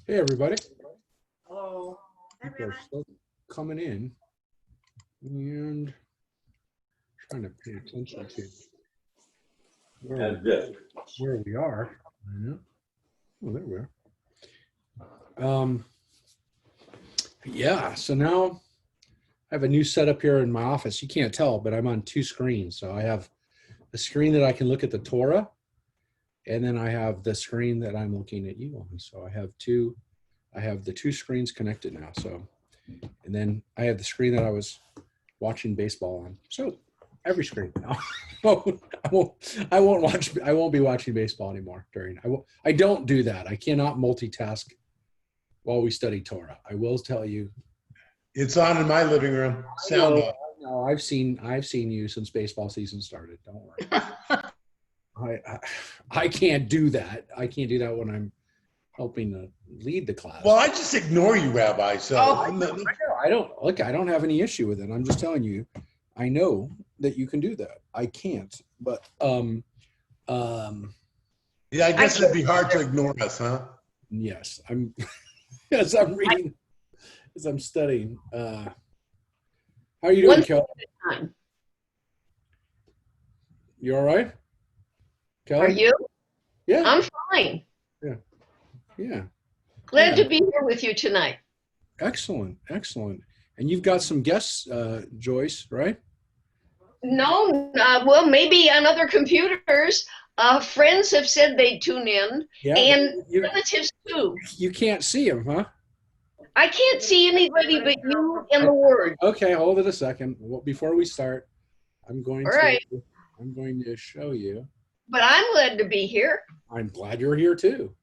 Hey, everybody. Hello. People are still coming in and trying to pay attention to where we are. I know. Oh, there we are. Yeah, so now I have a new setup here in my office. You can't tell, but I'm on two screens. So I have a screen that I can look at the Torah, and then I have the screen that I'm looking at you on. So I have the two screens connected now. So, and then I have the screen that I was watching baseball on. So every screen now. I won't be watching baseball anymore I don't do that. I cannot multitask while we study Torah. I will tell you. It's on in my living room. Sound off. No, I've seen you since baseball season started. Don't worry. I can't do that. I can't do that when I'm helping to lead the class. Well, I just ignore you, Rabbi. So I don't have any issue with it. I'm just telling you, I know that you can do that. I can't, but yeah, I guess it'd be hard to ignore us, huh? Yes, I'm as I'm reading, as I'm studying. How are you doing, Kelly? You all right, Kelly? Are you? Yeah. I'm fine. Yeah. Glad to be here with you tonight. Excellent. And you've got some guests, Joyce, right? No, well, maybe on other computers. Friends have said they'd tune in, and relatives too. You can't see them, huh? I can't see anybody but you and the Word. Okay, hold it a second. Well, before we start, I'm going to show you. But I'm glad to be here. I'm glad you're here too.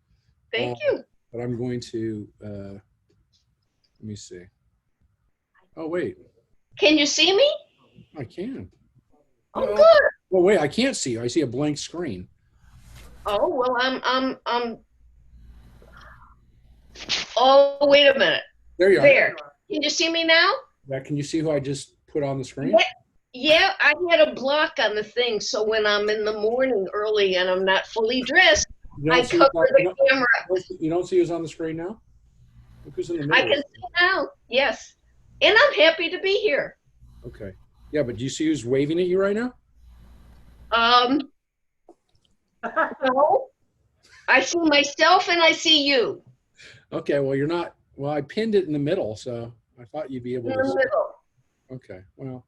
Thank you. But I'm going to let me see. Oh wait. Can you see me? I can. Oh, good. Well, wait, I can't see you. I see a blank screen. Oh, well, I'm. Oh, wait a minute. There you are. There. Can you see me now? Yeah, can you see who I just put on the screen? Yeah, I had a block on the thing, so when I'm in the morning early and I'm not fully dressed, I cover the camera. You don't see who's on the screen now? Look who's in the middle. I can see now, yes. And I'm happy to be here. Okay. Yeah, but do you see who's waving at you right now? No. I see myself and I see you. Okay, well, you're not. Well, I pinned it in the middle, so I thought you'd be able In to the see. middle. Okay, well.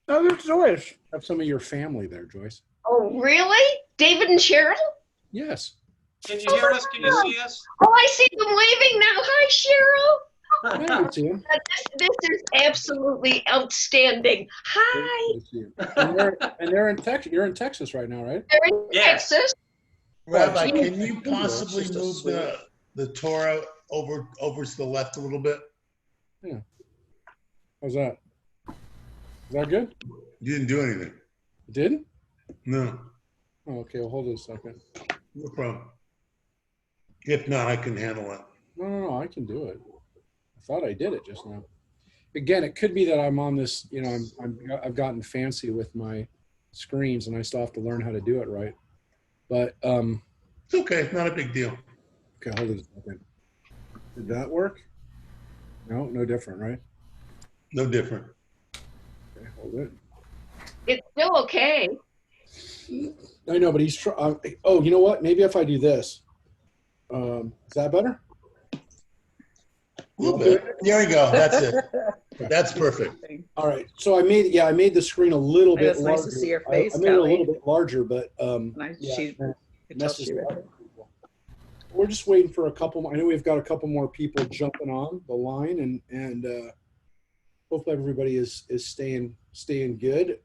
Oh, there's Joyce. Have some of your family there, Joyce. Oh, really? David and Cheryl? Yes. Can you hear us? Can you see us? Oh, I see them waving now. Hi, Cheryl. I see them. This is absolutely outstanding. Hi. And they're in Texas. You're in Texas right now, right? They're in Texas. Rabbi, can you possibly move the Torah over to the left a little bit? Yeah. How's that? Is that good? You didn't do anything. You didn't? No. Oh, okay, well, hold it a second. No problem. If not, I can handle it. No, I can do it. I thought I did it just now. Again, it could be that I'm on this, I've gotten fancy with my screens and I still have to learn how to do it right. But it's okay, not a big deal. Okay, hold it a second. Did that work? No different, right? No different. Okay, hold it. It's still okay. I know, but he's trying. Oh, you know what? Maybe if I do this. Is that better? A little bit. There you go. That's it. That's perfect. All right. So I made the screen a little bit larger. Nice to see your face, I made it a little bit larger, but nice. We're just waiting for a couple more. I know we've got a couple more people jumping on the line, and hopefully everybody is staying good.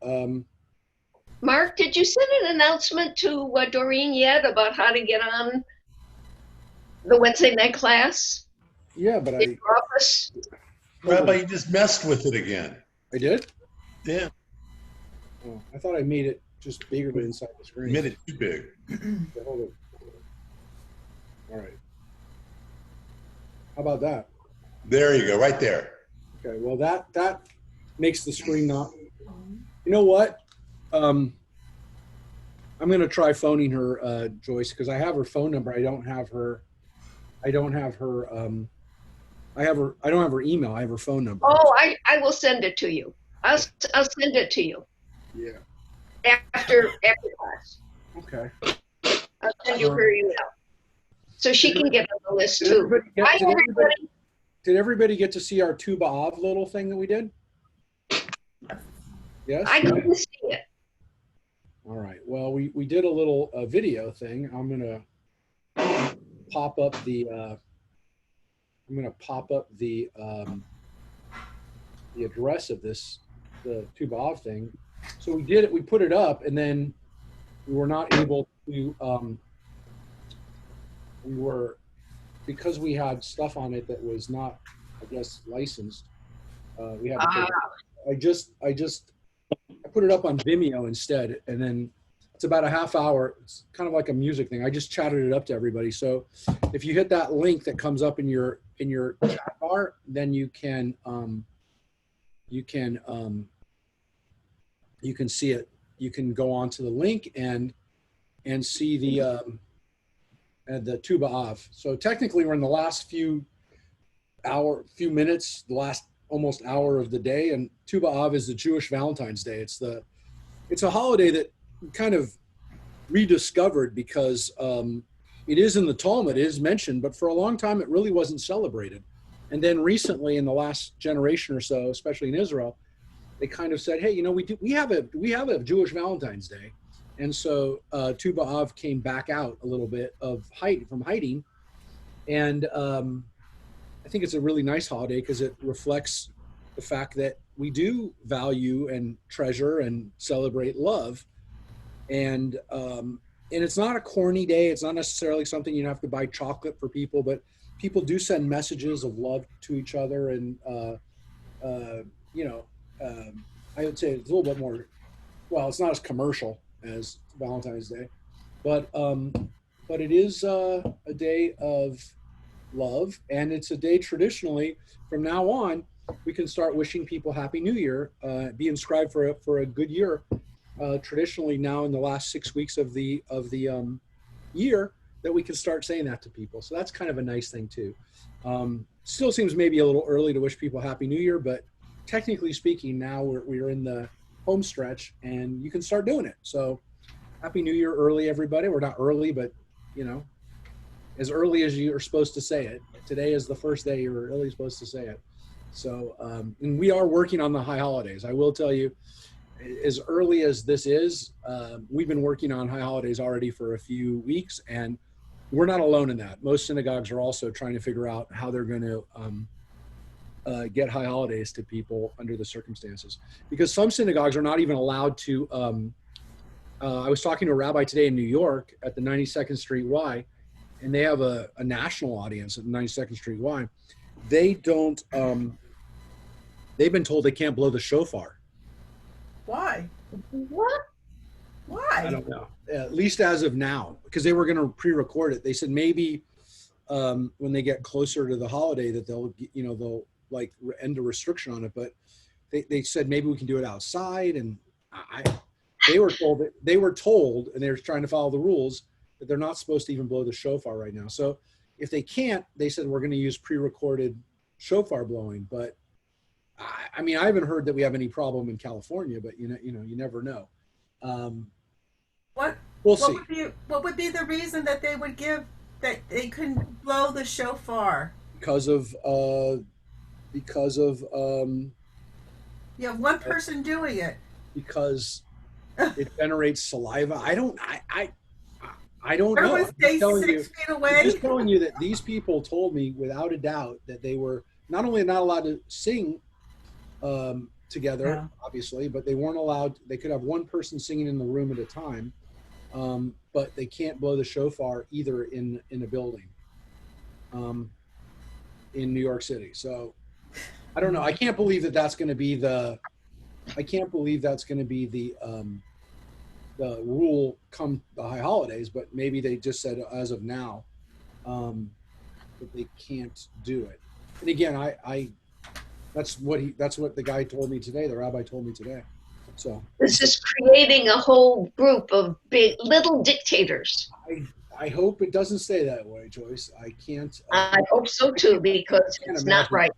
Mark, did you send an announcement to Doreen yet about how to get on the Wednesday night class? Yeah, but in your office? Rabbi, you just messed with it again. I did? Yeah. Oh, I thought I made it just bigger than inside the screen. You made it too big. Okay, hold it. All right. How about that? There you go, right there. Okay, well that makes the screen not. You know what? I'm going to try phoning her, Joyce, because I have her phone number. I don't have I don't have her. I don't have her email. I have her phone number. Oh, I will send it to you. I'll send it to you Yeah. after class. Okay. I'll send you her email. So she can get on the list too. Hi, everybody. Did everybody get to see our Tu B'Av little thing that we did? Yes? I couldn't see it. All right. Well, we did a little video thing. I'm gonna pop up the address of this, the Tu B'Av thing. So we did it. We put it up, and then we were not able to. Because we had stuff on it that was not, I guess, licensed. We had to. I put it up on Vimeo instead, and then it's about a half hour. It's kind of like a music thing. I just chatted it up to everybody. So if you hit that link that comes up in your chat bar, then you can see it. You can go onto the link and see the Tu B'Av. So technically, we're in the last few minutes, the last almost hour of the day, and Tu B'Av is the Jewish Valentine's Day. It's a holiday that kind of rediscovered because it is in the Talmud, it is mentioned, but for a long time it really wasn't celebrated. And then recently, in the last generation or so, especially in Israel, they kind of said, "Hey, we have a Jewish Valentine's Day," and so Tu B'Av came back out a little bit from hiding, and I think it's a really nice holiday because it reflects the fact that we do value and treasure and celebrate love. And it's not a corny day. It's not necessarily something you have to buy chocolate for people, but people do send messages of love to each other. And, I would say it's a little bit more, well, it's not as commercial as Valentine's Day, but it is a day of love, and it's a day traditionally from now on we can start wishing people Happy New Year, be inscribed for a good year. Traditionally now in the last 6 weeks of the year that we can start saying that to people. So that's kind of a nice thing too. Still seems maybe a little early to wish people Happy New Year, but technically speaking, now we're in the home stretch and you can start doing it. So Happy New Year early, everybody. We're not early, but as early as you are supposed to say it. Today is the first day you're really supposed to say it. So, and we are working on the high holidays. I will tell you, as early as this is, we've been working on high holidays already for a few weeks, and we're not alone in that. Most synagogues are also trying to figure out how they're going to get high holidays to people under the circumstances. Because some synagogues are not even allowed to, I was talking to a rabbi today in New York at the 92nd Street Y, and they have a national audience at 92nd Street Y. They don't, they've been told they can't blow the shofar. Why? What? Why? I don't know. At least as of now, because they were going to pre-record it. They said maybe when they get closer to the holiday that they'll like end a restriction on it. But they said maybe we can do it outside. And they were told, and they're trying to follow the rules, that they're not supposed to even blow the shofar right now. So if they can't, they said we're going to use pre-recorded shofar blowing. But I mean, I haven't heard that we have any problem in California, but you never know. We'll see. What would be the reason that they would give that they couldn't blow the shofar? Because of you have one person doing it. Because it generates saliva. I don't know. Everyone stays 6 feet away. I'm just telling you that these people told me without a doubt that they were not only not allowed to sing together, obviously, but they weren't allowed. They could have one person singing in the room at a time, but they can't blow the shofar either in a building in New York City. So I don't know. I can't believe that that's going to be the. I can't believe that's going to be the rule come the high holidays, but maybe they just said as of now that they can't do it. And again, that's what the guy told me today. The rabbi told me today. So this is creating a whole group of big little dictators. I hope it doesn't stay that way, Joyce. I can't. I hope so too, because can't it's not imagine- right.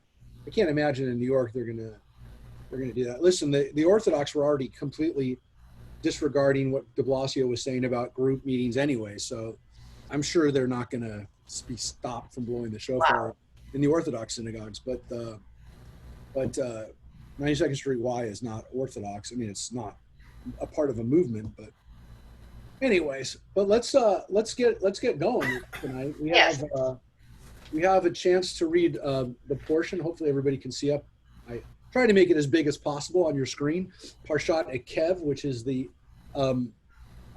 I can't imagine in New York they're gonna do that. Listen, the Orthodox were already completely disregarding what De Blasio was saying about group meetings anyway. So I'm sure they're not gonna be stopped from blowing the shofar in the Orthodox synagogues. But 92nd Street Y is not Orthodox. I mean, it's not a part of a movement, but anyways, but let's get going tonight. Yes. We have a chance to read the portion. Hopefully everybody can see up. I try to make it as big as possible on your screen. Parshat Ekev, which is the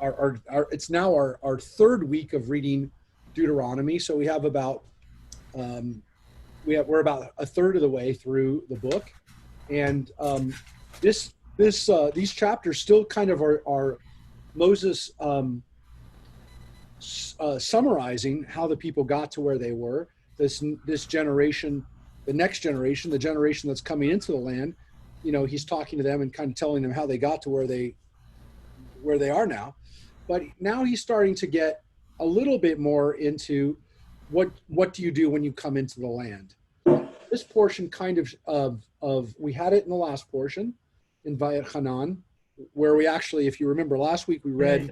it's now our third week of reading Deuteronomy. So we have about we're about a third of the way through the book, and these chapters still kind of are Moses summarizing how the people got to where they were. This generation, the next generation, the generation that's coming into the land, he's talking to them and kind of telling them how they got to where they are now. But now he's starting to get a little bit more into what do you do when you come into the land. This portion kind of we had it in the last portion in Vayet Hanan, where we actually, if you remember last week, we read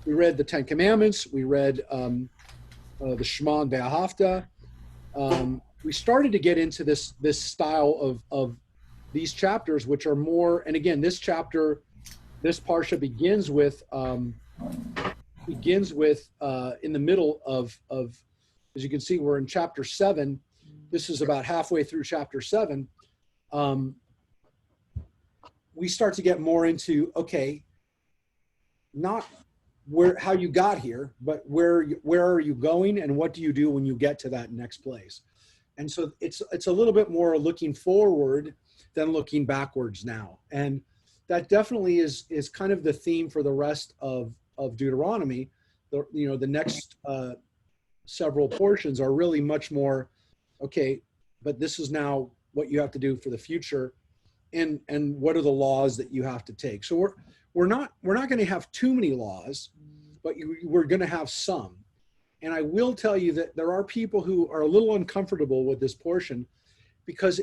the Ten Commandments, we read the Shema and Ve'ahavta. We started to get into this style of these chapters, which are more, and again, this parsha begins with in the middle of, as you can see, we're in chapter 7. This is about halfway through chapter 7. We start to get more into, okay, not how you got here, but where are you going and what do you do when you get to that next place? And so it's a little bit more looking forward than looking backwards now. And that definitely is kind of the theme for the rest of Deuteronomy. The next several portions are really much more, okay, but this is now what you have to do for the future, and what are the laws that you have to take. So we're not going to have too many laws, but we're going to have some. And I will tell you that there are people who are a little uncomfortable with this portion, because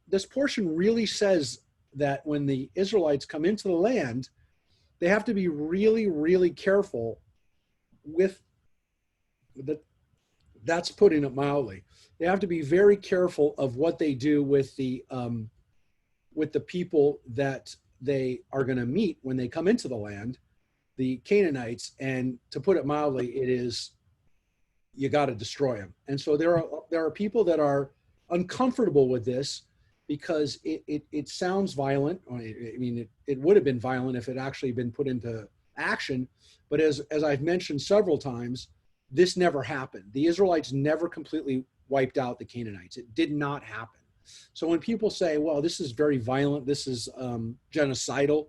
this portion really says that when the Israelites come into the land, they have to be really, really careful with that. That's putting it mildly. They have to be very careful of what they do with the people that they are going to meet when they come into the land, the Canaanites. And to put it mildly, it is, you got to destroy them. And so there are people that are uncomfortable with this because it sounds violent. I mean, it would have been violent if it actually been put into action. But as I've mentioned several times, this never happened. The Israelites never completely wiped out the Canaanites. It did not happen. So when people say, well, this is very violent, this is genocidal,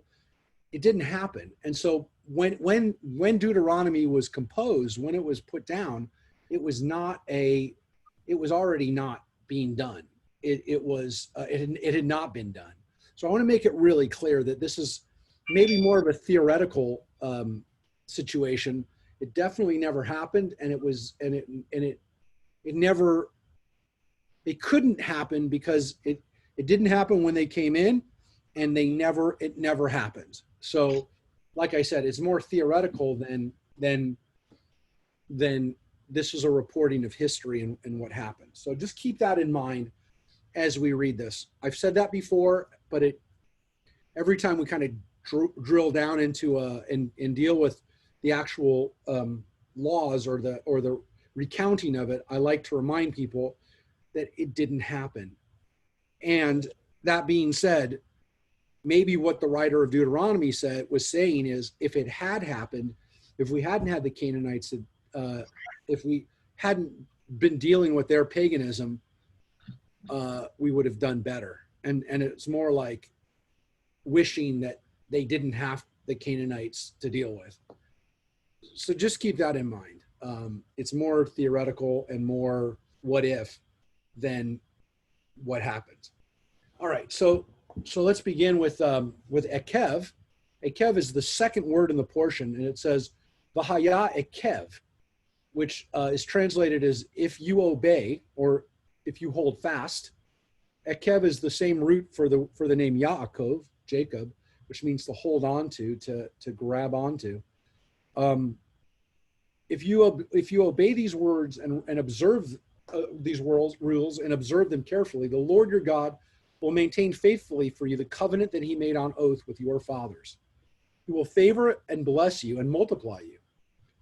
it didn't happen. And so when Deuteronomy was composed, when it was put down, it was already not being done. It had not been done. So I want to make it really clear that this is maybe more of a theoretical situation. It definitely never happened, and it couldn't happen because it didn't happen when they came in, and it never happened. So, like I said, it's more theoretical than this is a reporting of history and what happened. So just keep that in mind as we read this. I've said that before, but every time we kind of drill down into and deal with the actual laws or the recounting of it, I like to remind people that it didn't happen. And that being said, maybe what the writer of Deuteronomy was saying is, if it had happened, if we hadn't had the Canaanites, if we hadn't been dealing with their paganism, we would have done better. And it's more like wishing that they didn't have the Canaanites to deal with. So just keep that in mind. It's more theoretical and more what if than what happened. All right, so let's begin with Ekev. Ekev is the second word in the portion, and it says Vahaya Ekev. which is translated as if you obey or if you hold fast. Ekev is the same root for the name Yaakov, Jacob, which means to hold on to grab onto. If you obey these words and observe these rules and observe them carefully, the Lord your God will maintain faithfully for you the covenant that he made on oath with your fathers. He will favor and bless you and multiply you.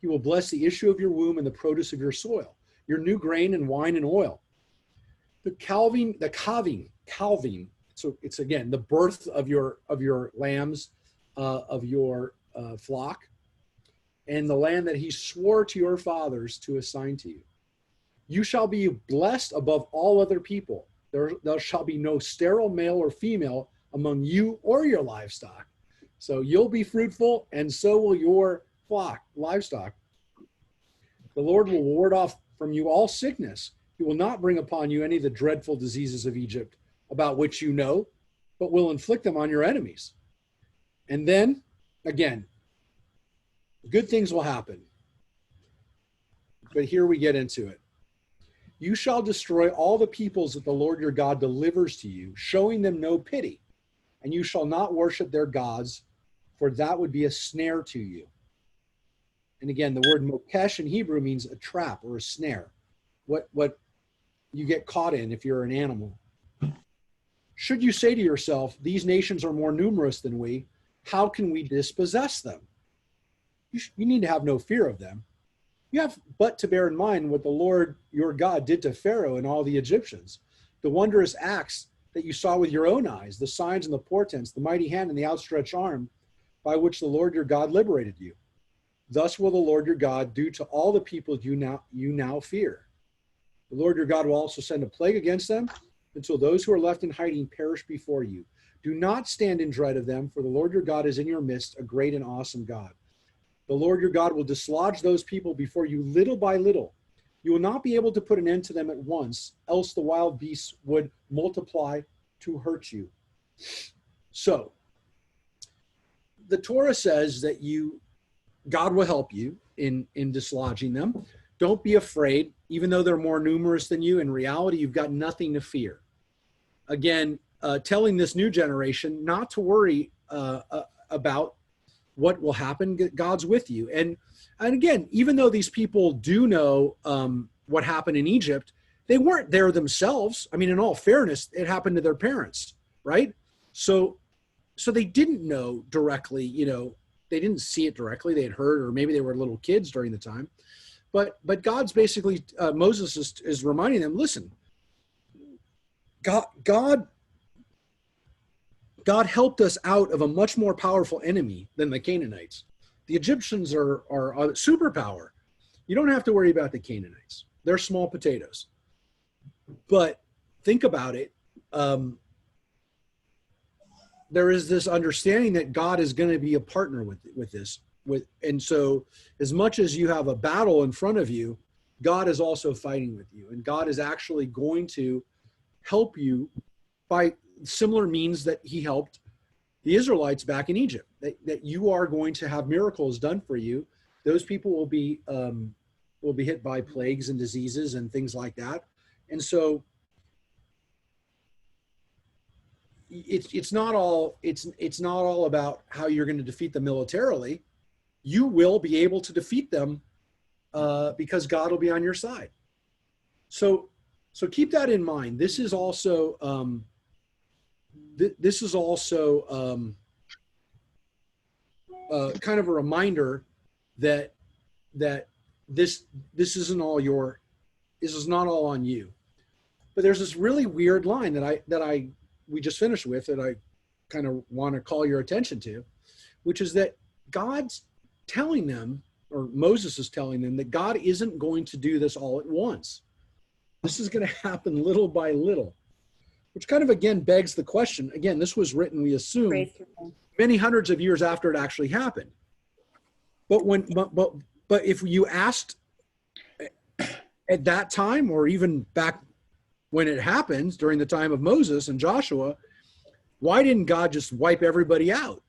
He will bless the issue of your womb and the produce of your soil, your new grain and wine and oil. The calving. So it's again the birth of your lambs, of your flock, and the land that he swore to your fathers to assign to you. You shall be blessed above all other people. There shall be no sterile male or female among you or your livestock. So you'll be fruitful, and so will your livestock. The Lord will ward off from you all sickness. He will not bring upon you any of the dreadful diseases of Egypt, about which you know, but will inflict them on your enemies. And then, again, good things will happen. But here we get into it. You shall destroy all the peoples that the Lord your God delivers to you, showing them no pity. And you shall not worship their gods, for that would be a snare to you. And again, the word mokesh in Hebrew means a trap or a snare. What you get caught in if you're an animal. Should you say to yourself, these nations are more numerous than we, how can we dispossess them? You need to have no fear of them. You have but to bear in mind what the Lord your God did to Pharaoh and all the Egyptians, the wondrous acts that you saw with your own eyes, the signs and the portents, the mighty hand and the outstretched arm by which the Lord your God liberated you. Thus will the Lord your God do to all the people you now fear. The Lord your God will also send a plague against them until those who are left in hiding perish before you. Do not stand in dread of them, for the Lord your God is in your midst, a great and awesome God. The Lord your God will dislodge those people before you little by little. You will not be able to put an end to them at once, else the wild beasts would multiply to hurt you. So, the Torah says that God will help you in dislodging them. Don't be afraid, even though they're more numerous than you. In reality, you've got nothing to fear. Again, telling this new generation not to worry about what will happen. God's with you. And again, even though these people do know what happened in Egypt, they weren't there themselves. I mean, in all fairness, it happened to their parents, right? So they didn't know directly, they didn't see it directly. They had heard, or maybe they were little kids during the time. But God's basically, Moses is reminding them, listen, God helped us out of a much more powerful enemy than the Canaanites. The Egyptians are a superpower. You don't have to worry about the Canaanites. They're small potatoes. But think about it. There is this understanding that God is going to be a partner with this. And so as much as you have a battle in front of you, God is also fighting with you. And God is actually going to help you by similar means that he helped the Israelites back in Egypt, that you are going to have miracles done for you. Those people will be hit by plagues and diseases and things like that. And so it's not all about how you're going to defeat them militarily. You will be able to defeat them because God will be on your side. So keep that in mind. This is also kind of a reminder that this is not all on you. But there's this really weird line that we just finished with that I kind of want to call your attention to, which is that God's telling them, or Moses is telling them, that God isn't going to do this all at once. This is going to happen little by little, which kind of, again, begs the question. Again, this was written, we assume, many hundreds of years after it actually happened. But if you asked at that time, or even back when it happened during the time of Moses and Joshua, why didn't God just wipe everybody out?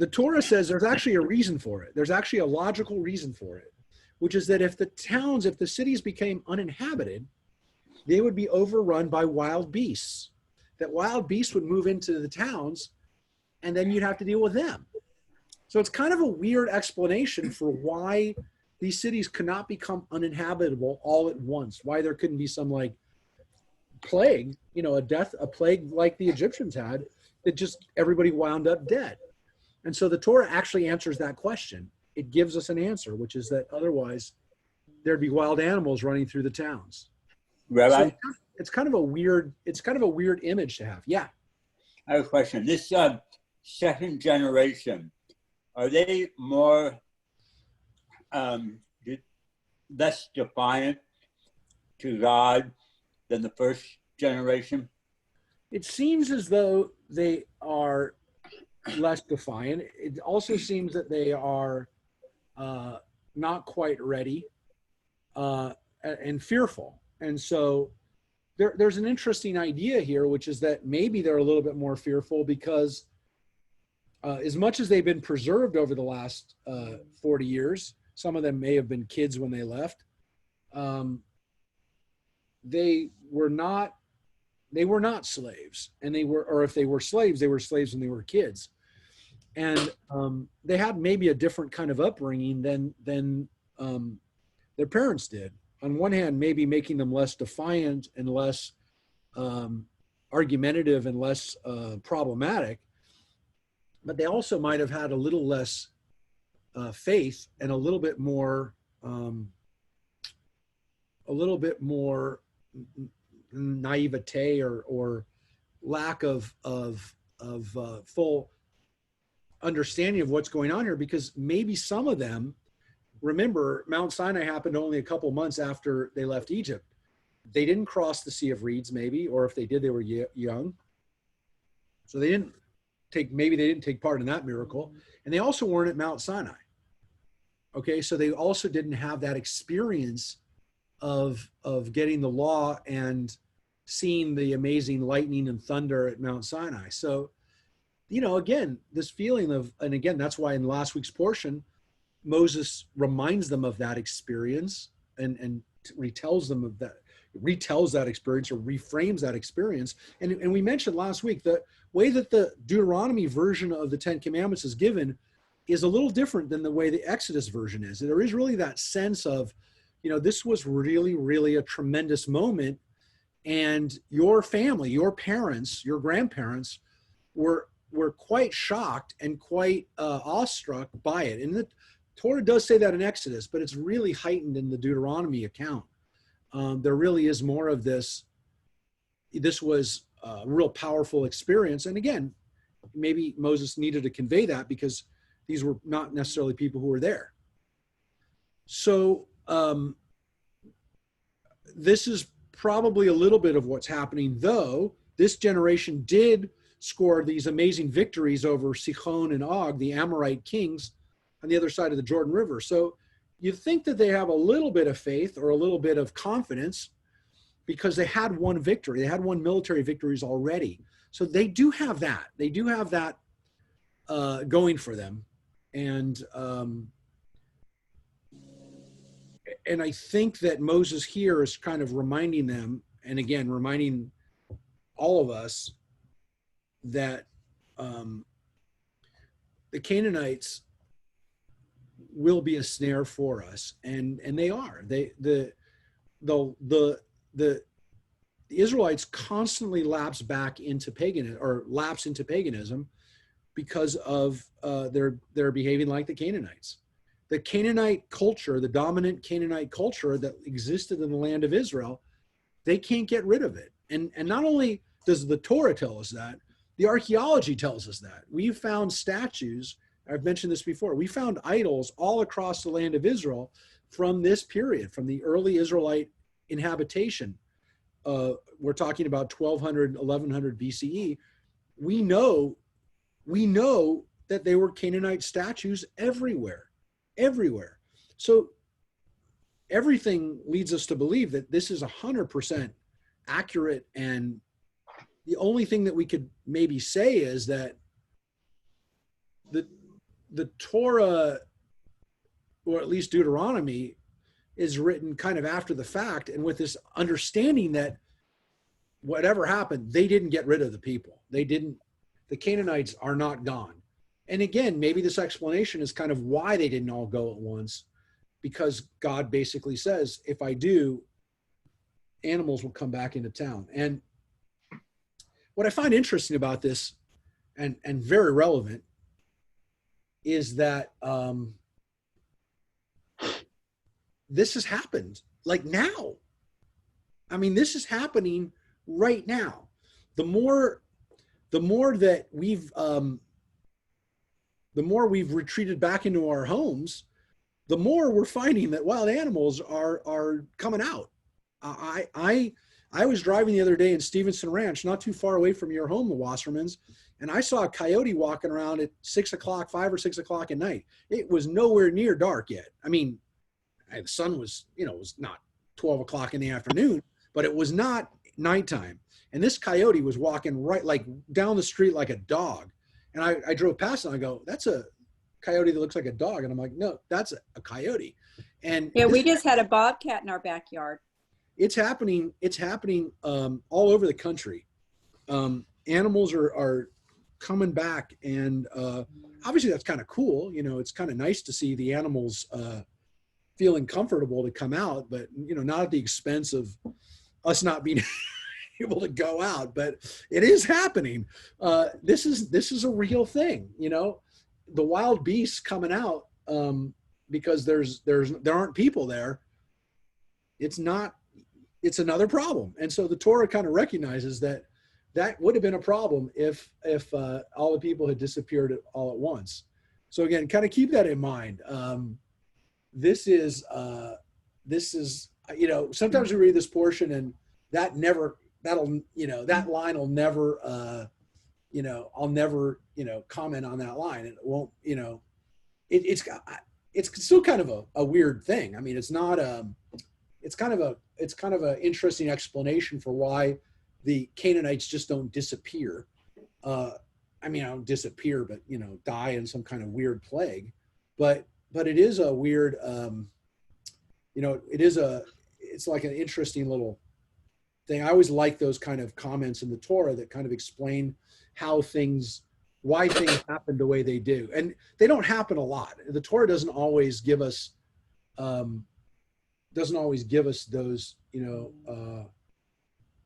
the Torah says there's actually a reason for it. There's actually a logical reason for it, which is that if the cities became uninhabited, they would be overrun by wild beasts. That wild beasts would move into the towns, and then you'd have to deal with them. So it's kind of a weird explanation for why these cities could not become uninhabitable all at once, why there couldn't be some like plague, a plague like the Egyptians had, that just everybody wound up dead. And so the Torah actually answers that question. It gives us an answer, which is that otherwise there'd be wild animals running through the towns. Rabbi, So it's kind of a weird image to have. Yeah. I have a question. This second generation, are they more less defiant to God than the first generation? It seems as though they are less defiant. It also seems that they are not quite ready and fearful. And so there's an interesting idea here, which is that maybe they're a little bit more fearful because as much as they've been preserved over the last 40 years, some of them may have been kids when they left, they were not slaves, and or if they were slaves when they were kids. And they had maybe a different kind of upbringing than their parents did. On one hand, maybe making them less defiant and less argumentative and less problematic, but they also might have had a little less faith and a little bit more naivete or lack of full understanding of what's going on here, because maybe some of them, remember, Mount Sinai happened only a couple months after they left Egypt. They didn't cross the Sea of Reeds, maybe, or if they did, they were young. So they didn't take part in that miracle. And they also weren't at Mount Sinai. Okay, so they also didn't have that experience of getting the law and seeing the amazing lightning and thunder at Mount Sinai. So, again, this feeling of, and again, that's why in last week's portion, Moses reminds them of that experience and retells that experience or reframes that experience. And we mentioned last week, the way that the Deuteronomy version of the Ten Commandments is given is a little different than the way the Exodus version is. There is really that sense of, this was really, really a tremendous moment. And your family, your parents, your grandparents were quite shocked and quite awestruck by it. And the Torah does say that in Exodus, but it's really heightened in the Deuteronomy account. There really is more of this. This was a real powerful experience. And again, maybe Moses needed to convey that because these were not necessarily people who were there. So this is probably a little bit of what's happening, though this generation did score these amazing victories over Sihon and Og, the Amorite kings, on the other side of the Jordan River. So you think that they have a little bit of faith or a little bit of confidence because they had one victory. They had one military victories already. So they do have that. They do have that going for them. And I think that Moses here is kind of reminding them, and again, reminding all of us that the Canaanites will be a snare for us, and they are. The Israelites constantly lapse into paganism because of their behaving like the Canaanites. The Canaanite culture, the dominant Canaanite culture that existed in the land of Israel, they can't get rid of it. And not only does the Torah tell us that, the archaeology tells us that. We've found statues, I've mentioned this before, we found idols all across the land of Israel from this period, from the early Israelite inhabitation. We're talking about 1200, 1100 BCE. We know that they were Canaanite statues everywhere. So everything leads us to believe that this is 100% accurate, and the only thing that we could maybe say is that the Torah, or at least Deuteronomy, is written kind of after the fact, and with this understanding that whatever happened, they didn't get rid of the people. The Canaanites are not gone. And again, maybe this explanation is kind of why they didn't all go at once, because God basically says, if I do, animals will come back into town. And what I find interesting about this, and very relevant, is that this has happened like now. I mean, this is happening right now. The more that the more we've retreated back into our homes, the more we're finding that wild animals are coming out. I was driving the other day in Stevenson Ranch, not too far away from your home, the Wassermans, and I saw a coyote walking around at 6 o'clock, 5 or 6 o'clock at night. It was nowhere near dark yet. I mean, the sun was, it was not 12 o'clock in the afternoon, but it was not nighttime. And this coyote was walking right, like down the street like a dog. And I drove past and I go, that's a coyote that looks like a dog. And I'm like, no, that's a coyote. And yeah, we just had a bobcat in our backyard. It's happening all over the country. Animals are coming back, and obviously that's kind of cool. It's kind of nice to see the animals feeling comfortable to come out, but not at the expense of us not being able to go out. But it is happening. This is a real thing. The wild beasts coming out because there aren't people there. It's another problem. And so the Torah kind of recognizes that would have been a problem if all the people had disappeared all at once. So again, kind of keep that in mind. This is sometimes we read this portion and that line will never I'll never comment on that line, and it won't. It's still kind of a weird thing. I mean, it's not it's kind of an interesting explanation for why the Canaanites just don't disappear. I don't disappear, but die in some kind of weird plague. But it is a weird, it's like an interesting little thing. I always like those kind of comments in the Torah that kind of explain why things happen the way they do. And they don't happen a lot. The Torah doesn't always give us those,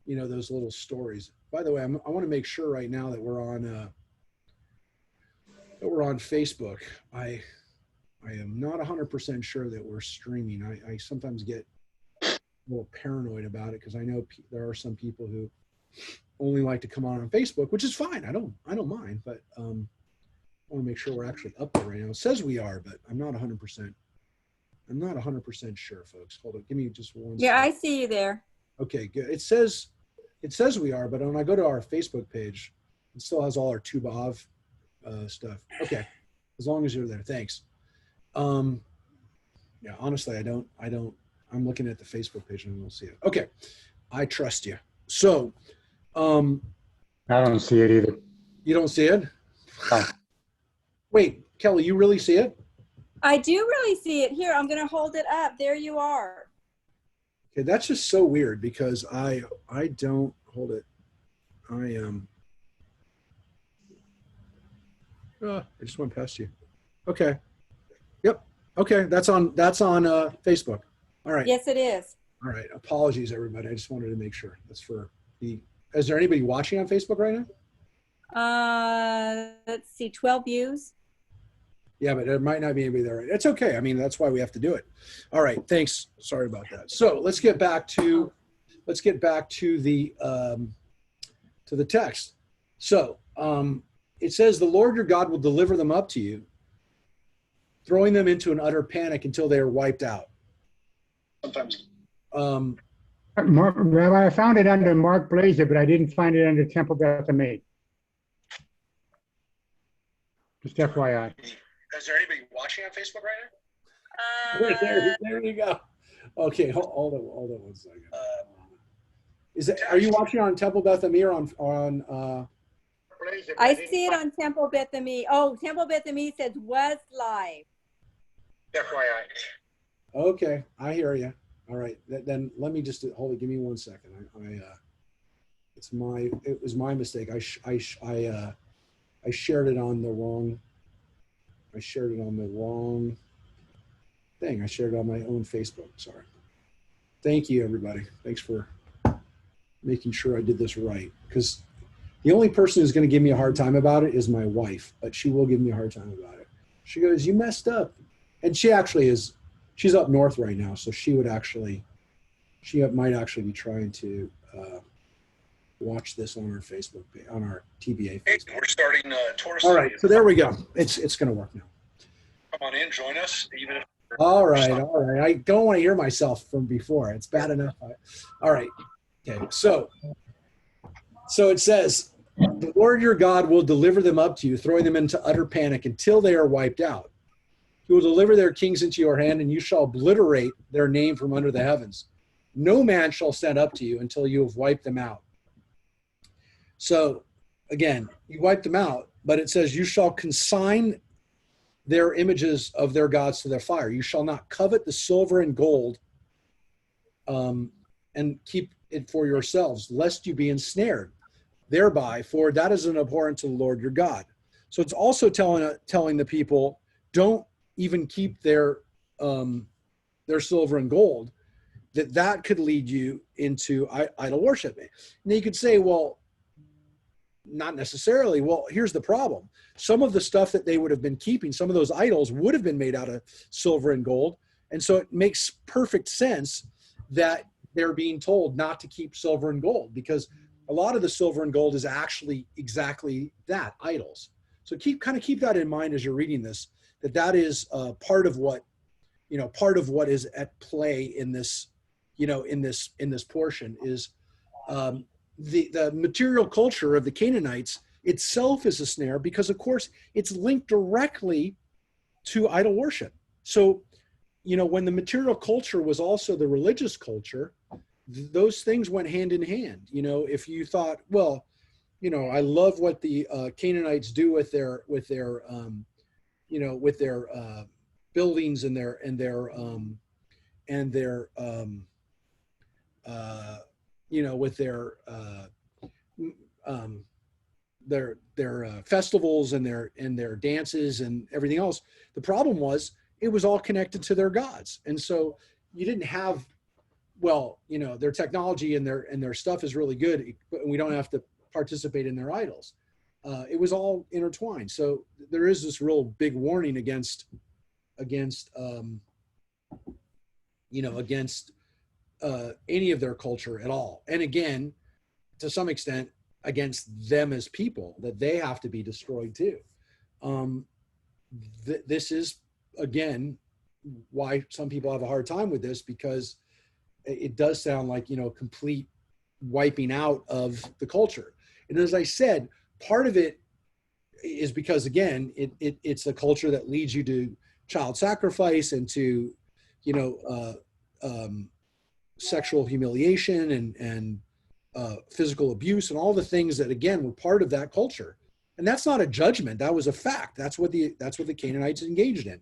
those little stories. By the way, I want to make sure right now that we're on Facebook. I am not 100% sure that we're streaming. I sometimes get a little paranoid about it because I know there are some people who only like to come on Facebook, which is fine. I don't mind, but I want to make sure we're actually up there right now. It says we are, but I'm not 100%. I'm not 100% sure, folks. Hold on, give me just one Yeah, second. I see you there. Okay, good. It says we are, but when I go to our Facebook page, it still has all our Tubav stuff. Okay, as long as you're there, thanks. Yeah, honestly, I'm looking at the Facebook page and I don't see it. Okay, I trust you. So, I don't see it either. you don't see it? No. Wait, Kelly, you really see it? I do really see it. Here, I'm going to hold it up. There you are. Okay, that's just so weird because I don't hold it. I just went past you. Okay. Yep. Okay, that's on Facebook. All right. Yes, it is. All right. Apologies, everybody. I just wanted to make sure. That's for the. Is there anybody watching on Facebook right now? Let's see, 12 views. Yeah, but there might not be anybody there. It's okay. I mean, that's why we have to do it. All right. Thanks. Sorry about that. So let's get back to the text. So it says, "The Lord your God will deliver them up to you, throwing them into an utter panic until they are wiped out." Sometimes. Rabbi, I found it under Mark Blazer, but I didn't find it under Temple Beth Maid. Just FYI. Is there anybody watching on Facebook right now? There you go. Okay, hold on one second. Are you watching on Temple Beth Amir on Blaze it, but I didn't see it find- on Temple Beth Ami. Oh, Temple Beth Ami says was live. FYI. Okay, I hear you. All right, then let me just hold it. Give me 1 second. It was my mistake. I shared it on the wrong. I shared it on the wrong thing. I shared it on my own Facebook. Sorry. Thank you, everybody. Thanks for making sure I did this right. Because the only person who's going to give me a hard time about it is my wife, but she will give me a hard time about it. She goes, "You messed up," and she actually is. She's up north right now, so she might actually be trying to watch this on our Facebook page, on our TBA Facebook. Hey, we're starting Torah All Study. right, so there we go. It's going to work now. Come on in, join us, even if. All right. I don't want to hear myself from before. It's bad enough. All right. Okay. So it says, the Lord your God will deliver them up to you, throwing them into utter panic until they are wiped out. He will deliver their kings into your hand, and you shall obliterate their name from under the heavens. No man shall stand up to you until you have wiped them out. So again, you wipe them out, but it says you shall consign their images of their gods to their fire. You shall not covet the silver and gold and keep it for yourselves, lest you be ensnared thereby, for that is an abhorrent to the Lord your God. So it's also telling the people, don't even keep their silver and gold, that could lead you into idol worship. And you could say, well, not necessarily. Well, here's the problem. Some of the stuff that they would have been keeping, some of those idols would have been made out of silver and gold. And so it makes perfect sense that they're being told not to keep silver and gold, because a lot of the silver and gold is actually exactly that, idols. So keep that in mind as you're reading this, that is part of what is at play in this, in this portion is the material culture of the Canaanites itself is a snare, because of course it's linked directly to idol worship. So, when the material culture was also the religious culture, those things went hand in hand. If you thought, well, I love what the Canaanites do with their buildings and their festivals and their dances and everything else. The problem was it was all connected to their gods, and so you didn't have, their technology and their stuff is really good, but we don't have to participate in their idols. It was all intertwined. So there is this real big warning against any of their culture at all. And again, to some extent, against them as people, that they have to be destroyed too. This is, again, why some people have a hard time with this, because it does sound like, complete wiping out of the culture. And as I said, part of it is because, again, it's a culture that leads you to child sacrifice and to, sexual humiliation and physical abuse and all the things that, again, were part of that culture. And that's not a judgment. That was a fact. That's what the Canaanites engaged in.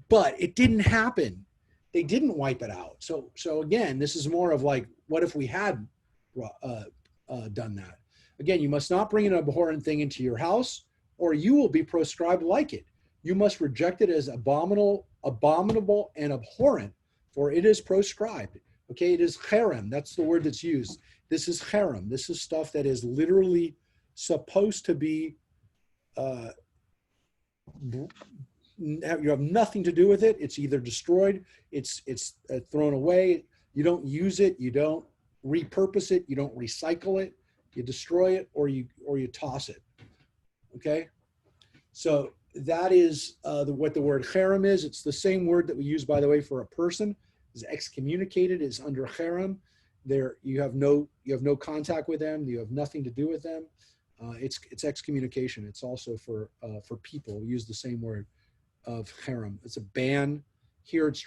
But it didn't happen. They didn't wipe it out. So again, this is more of like, what if we had done that? Again, you must not bring an abhorrent thing into your house, or you will be proscribed like it. You must reject it as abominable and abhorrent, for it is proscribed. Okay, it is cherem. That's the word that's used. This is cherem. This is stuff that is literally supposed to be, you have nothing to do with it. It's either destroyed, it's thrown away. You don't use it. You don't repurpose it. You don't recycle it. You destroy it, or you toss it. Okay, so that is what the word cherem is. It's the same word that we use, by the way, for a person. Is excommunicated, is under cherem. There you have no contact with them. You have nothing to do with them. It's excommunication. It's also for people. We use the same word of cherem. It's a ban. Here it's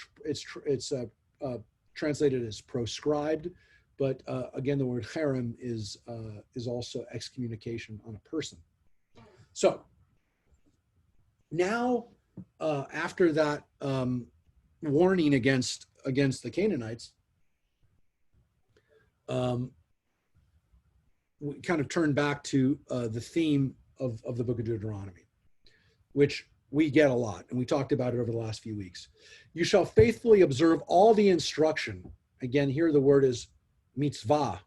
translated as proscribed, But again, the word cherem is also excommunication on a person. So now, after that warning against the Canaanites, we kind of turn back to the theme of the book of Deuteronomy, which we get a lot, and we talked about it over the last few weeks. You shall faithfully observe all the instruction. Again, here the word is mitzvah,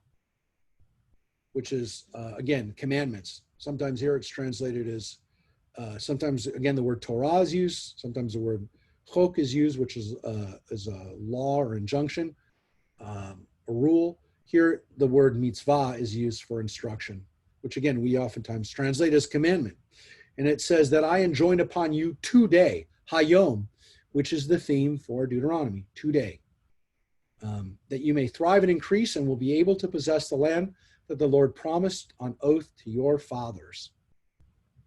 which is, again, commandments. Sometimes here it's translated as, sometimes, again, the word Torah is used. Sometimes the word chok is used, which is a law or injunction, a rule. Here, the word mitzvah is used for instruction, which, again, we oftentimes translate as commandment. And it says that I enjoin upon you today, hayom, which is the theme for Deuteronomy, today, that you may thrive and increase and will be able to possess the land that the Lord promised on oath to your fathers.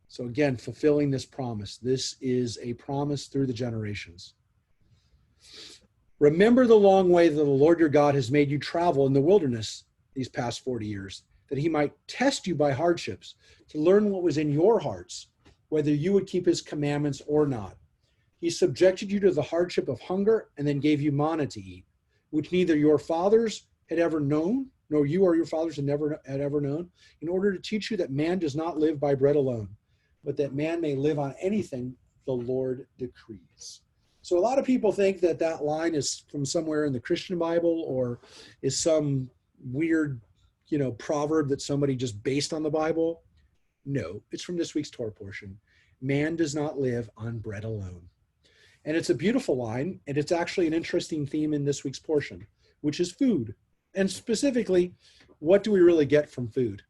So again, fulfilling this promise. This is a promise through the generations. Remember the long way that the Lord your God has made you travel in the wilderness these past 40 years, that he might test you by hardships, to learn what was in your hearts, whether you would keep his commandments or not. He subjected you to the hardship of hunger and then gave you manna to eat, which neither your fathers had ever known, nor you or your fathers had ever known, in order to teach you that man does not live by bread alone, but that man may live on anything the Lord decrees. So a lot of people think that that line is from somewhere in the Christian Bible or is some weird, proverb that somebody just based on the Bible. No, it's from this week's Torah portion. Man does not live on bread alone. And it's a beautiful line, and it's actually an interesting theme in this week's portion, which is food. And specifically, what do we really get from food?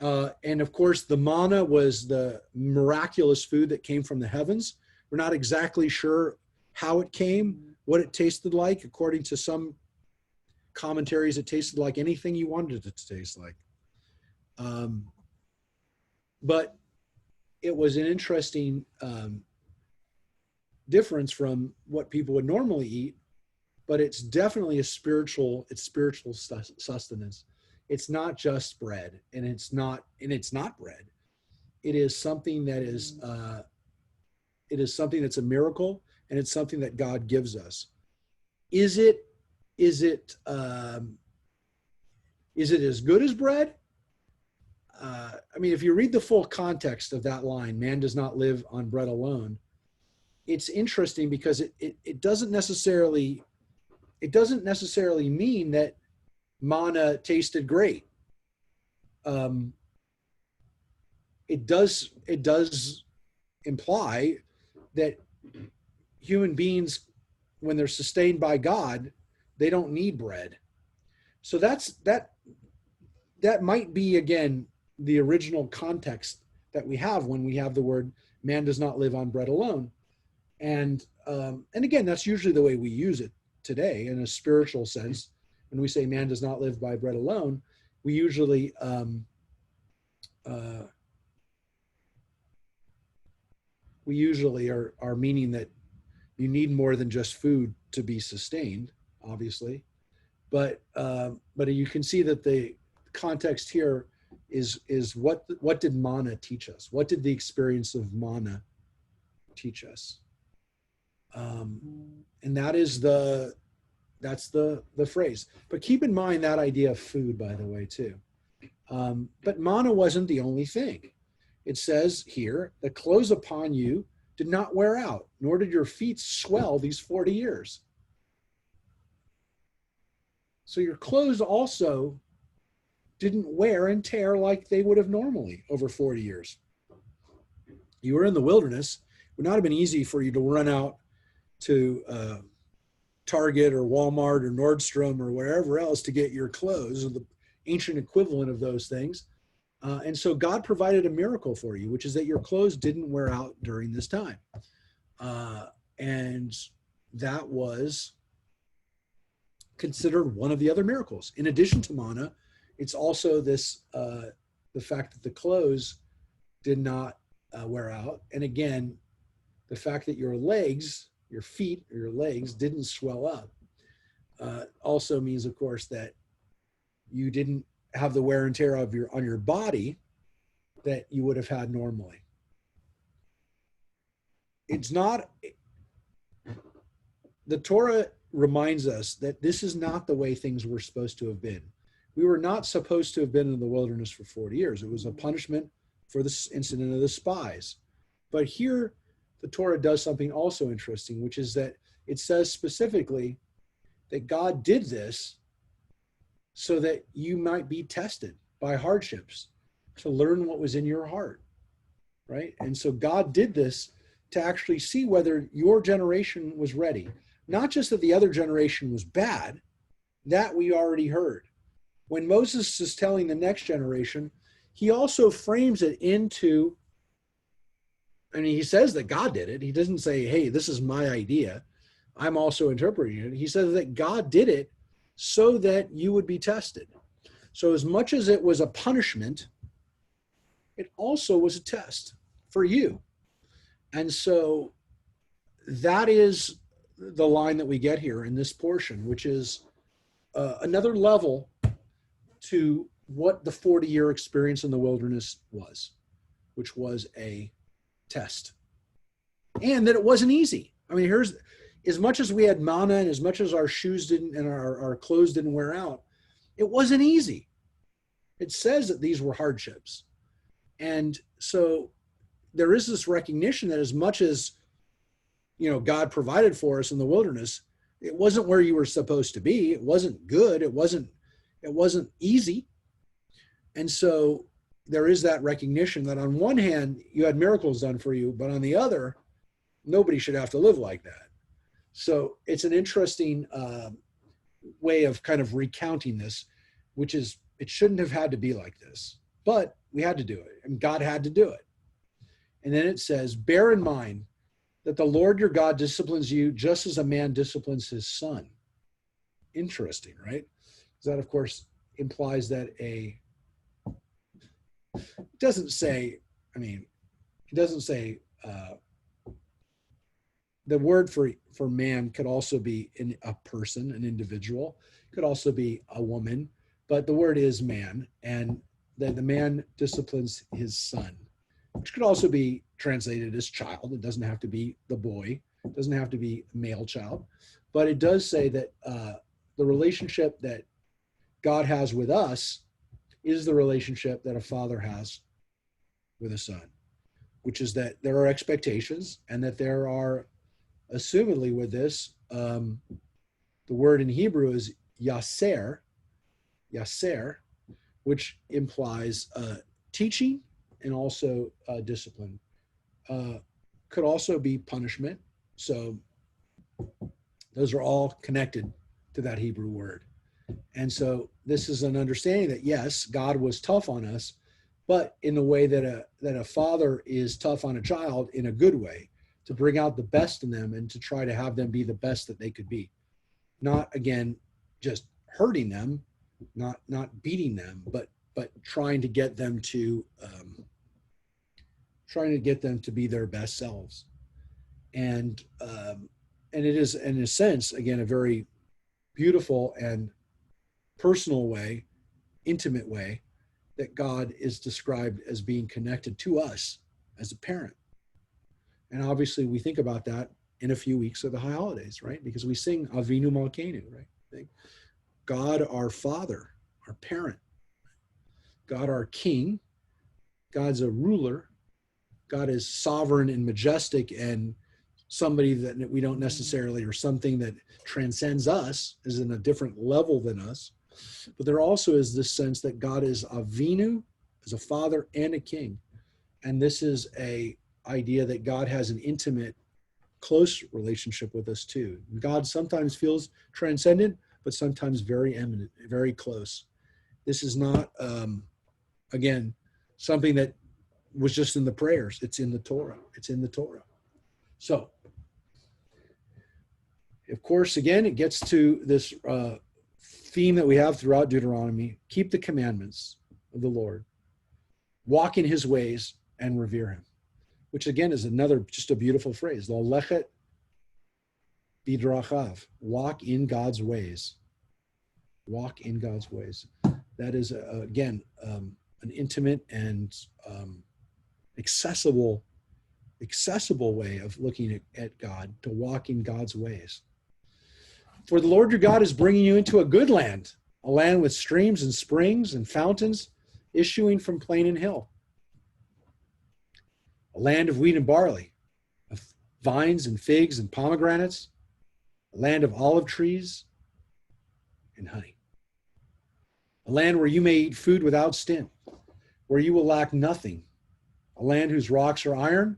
And of course, the manna was the miraculous food that came from the heavens. We're not exactly sure how it came, what it tasted like. According to some commentaries, it tasted like anything you wanted it to taste like. But it was an interesting difference from what people would normally eat, but it's definitely spiritual sustenance. It's not just bread, and it's not bread. It is something that is something that's a miracle, and it's something that God gives us. Is it as good as bread? If you read the full context of that line, man does not live on bread alone, it's interesting because it doesn't necessarily mean that manna tasted great. It does imply that human beings, when they're sustained by God, they don't need bread. So that might be, again, the original context that we have when we have the word man does not live on bread alone. And again, that's usually the way we use it today in a spiritual sense. When we say man does not live by bread alone, we usually are meaning that you need more than just food to be sustained, obviously. But you can see that the context here is what did manna teach us? What did the experience of manna teach us? And that's the phrase. But keep in mind that idea of food, by the way, too. But manna wasn't the only thing. It says here, the clothes upon you did not wear out, nor did your feet swell these 40 years. So your clothes also didn't wear and tear like they would have normally over 40 years. You were in the wilderness. It would not have been easy for you to run out to Target or Walmart or Nordstrom or wherever else to get your clothes, or the ancient equivalent of those things. And so God provided a miracle for you, which is that your clothes didn't wear out during this time. And that was considered one of the other miracles. In addition to manna, it's also this, the fact that the clothes did not wear out. And again, the fact that your legs, your feet or your legs didn't swell up also means, of course, that you didn't have the wear and tear of on your body that you would have had normally. It's not, the Torah reminds us that this is not the way things were supposed to have been. We were not supposed to have been in the wilderness for 40 years. It was a punishment for this incident of the spies. But here, the Torah does something also interesting, which is that it says specifically that God did this so that you might be tested by hardships to learn what was in your heart, right? And so God did this to actually see whether your generation was ready. Not just that the other generation was bad, that we already heard. When Moses is telling the next generation, he also frames it into, I mean, he says that God did it. He doesn't say, hey, this is my idea. I'm also interpreting it. He says that God did it so that you would be tested. So as much as it was a punishment, it also was a test for you. And so that is the line that we get here in this portion, which is another level to what the 40-year experience in the wilderness was, which was a test. And that it wasn't easy. I mean, here's, as much as we had manna and as much as our shoes didn't and our clothes didn't wear out, it wasn't easy. It says that these were hardships. And so there is this recognition that as much as, you know, God provided for us in the wilderness, it wasn't where you were supposed to be. It wasn't good. It wasn't easy. And so there is that recognition that on one hand, you had miracles done for you, but on the other, nobody should have to live like that. So it's an interesting way of kind of recounting this, which is, it shouldn't have had to be like this, but we had to do it, and God had to do it. And then it says, bear in mind that the Lord your God disciplines you just as a man disciplines his son. Interesting, right? Because that, of course, implies that it doesn't say, the word for man could also be in a person, an individual, could also be a woman, but the word is man, and that the man disciplines his son, which could also be translated as child. It doesn't have to be the boy, it doesn't have to be a male child, but it does say that the relationship that God has with us is the relationship that a father has with a son, which is that there are expectations and that there are, assumedly with this, the word in Hebrew is yaser, which implies teaching and also discipline. Could also be punishment. So those are all connected to that Hebrew word. And so this is an understanding that, yes, God was tough on us, but in the way that a father is tough on a child in a good way, to bring out the best in them and to try to have them be the best that they could be. Not, again, just hurting them, not beating them, but trying to get them to be their best selves. And it is, in a sense, again, a very beautiful and personal way, intimate way, that God is described as being connected to us as a parent. And obviously we think about that in a few weeks of the high holidays, right? Because we sing Avinu Malkeinu, right? God, our Father, our parent, God, our King, God's a ruler, God is sovereign and majestic and somebody that we don't necessarily, or something that transcends us, is in a different level than us. But there also is this sense that God is Avinu, as a father and a king. And this is a idea that God has an intimate, close relationship with us too. God sometimes feels transcendent, but sometimes very eminent, very close. This is not, again, something that was just in the prayers. It's in the Torah. It's in the Torah. So, of course, again, it gets to this theme that we have throughout Deuteronomy: keep the commandments of the Lord, walk in his ways, and revere him, which again is another, just a beautiful phrase. L'lechet bidrachav, walk in God's ways. Walk in God's ways. That is, again, an intimate and accessible way of looking at God, to walk in God's ways. For the Lord your God is bringing you into a good land, a land with streams and springs and fountains issuing from plain and hill, a land of wheat and barley, of vines and figs and pomegranates, a land of olive trees and honey, a land where you may eat food without stint, where you will lack nothing, a land whose rocks are iron,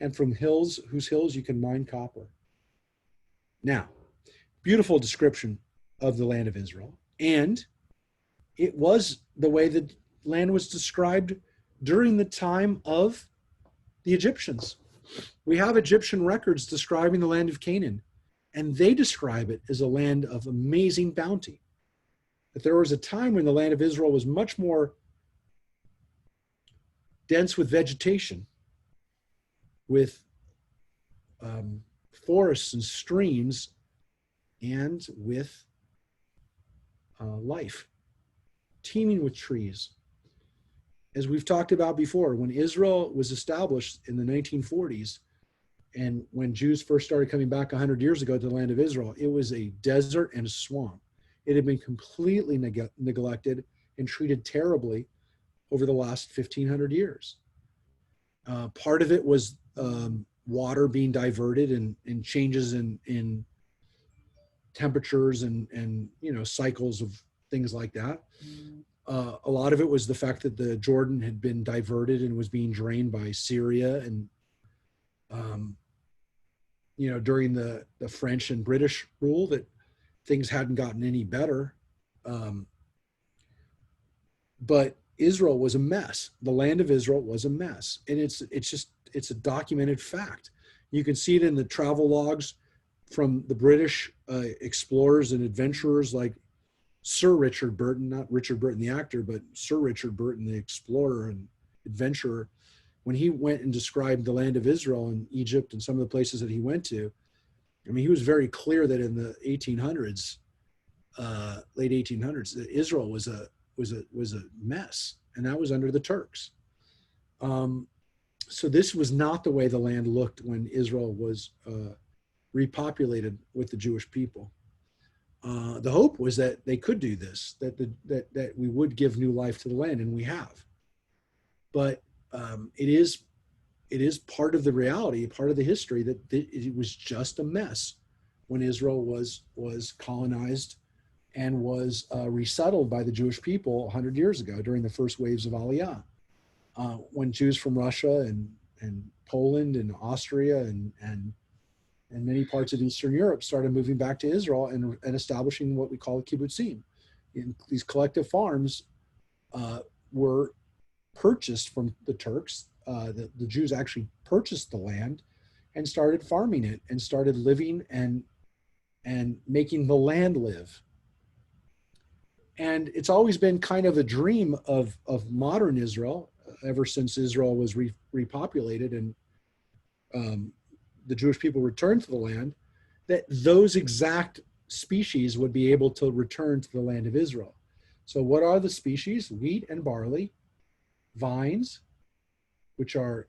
and from whose hills you can mine copper. Now, beautiful description of the land of Israel. And it was the way the land was described during the time of the Egyptians. We have Egyptian records describing the land of Canaan, and they describe it as a land of amazing bounty. That there was a time when the land of Israel was much more dense with vegetation, with forests and streams, and with life, teeming with trees. As we've talked about before, when Israel was established in the 1940s, and when Jews first started coming back 100 years ago to the land of Israel, it was a desert and a swamp. It had been completely neglected and treated terribly over the last 1,500 years. Part of it was water being diverted and changes in temperatures and cycles of things like that. A lot of it was the fact that the Jordan had been diverted and was being drained by Syria, and during the French and British rule, that things hadn't gotten any better. But Israel was a mess. The land of Israel was a mess, and it's a documented fact. You can see it in the travel logs from the British explorers and adventurers like Sir Richard Burton, not Richard Burton the actor, but Sir Richard Burton, the explorer and adventurer. When he went and described the land of Israel and Egypt and some of the places that he went to, I mean, he was very clear that in the 1800s, late 1800s, that Israel was a mess, and that was under the Turks. So this was not the way the land looked when Israel was repopulated with the Jewish people. The hope was that they could do this, that we would give new life to the land, and we have. But it is part of the reality, part of the history, that it was just a mess when Israel was colonized and was resettled by the Jewish people 100 years ago during the first waves of Aliyah, when Jews from Russia and Poland and Austria and many parts of Eastern Europe started moving back to Israel and establishing what we call kibbutzim. These collective farms were purchased from the Turks. The Jews actually purchased the land and started farming it and started living and making the land live. And it's always been kind of a dream of modern Israel, ever since Israel was repopulated and the Jewish people returned to the land, that those exact species would be able to return to the land of Israel. So what are the species? Wheat and barley, vines, which are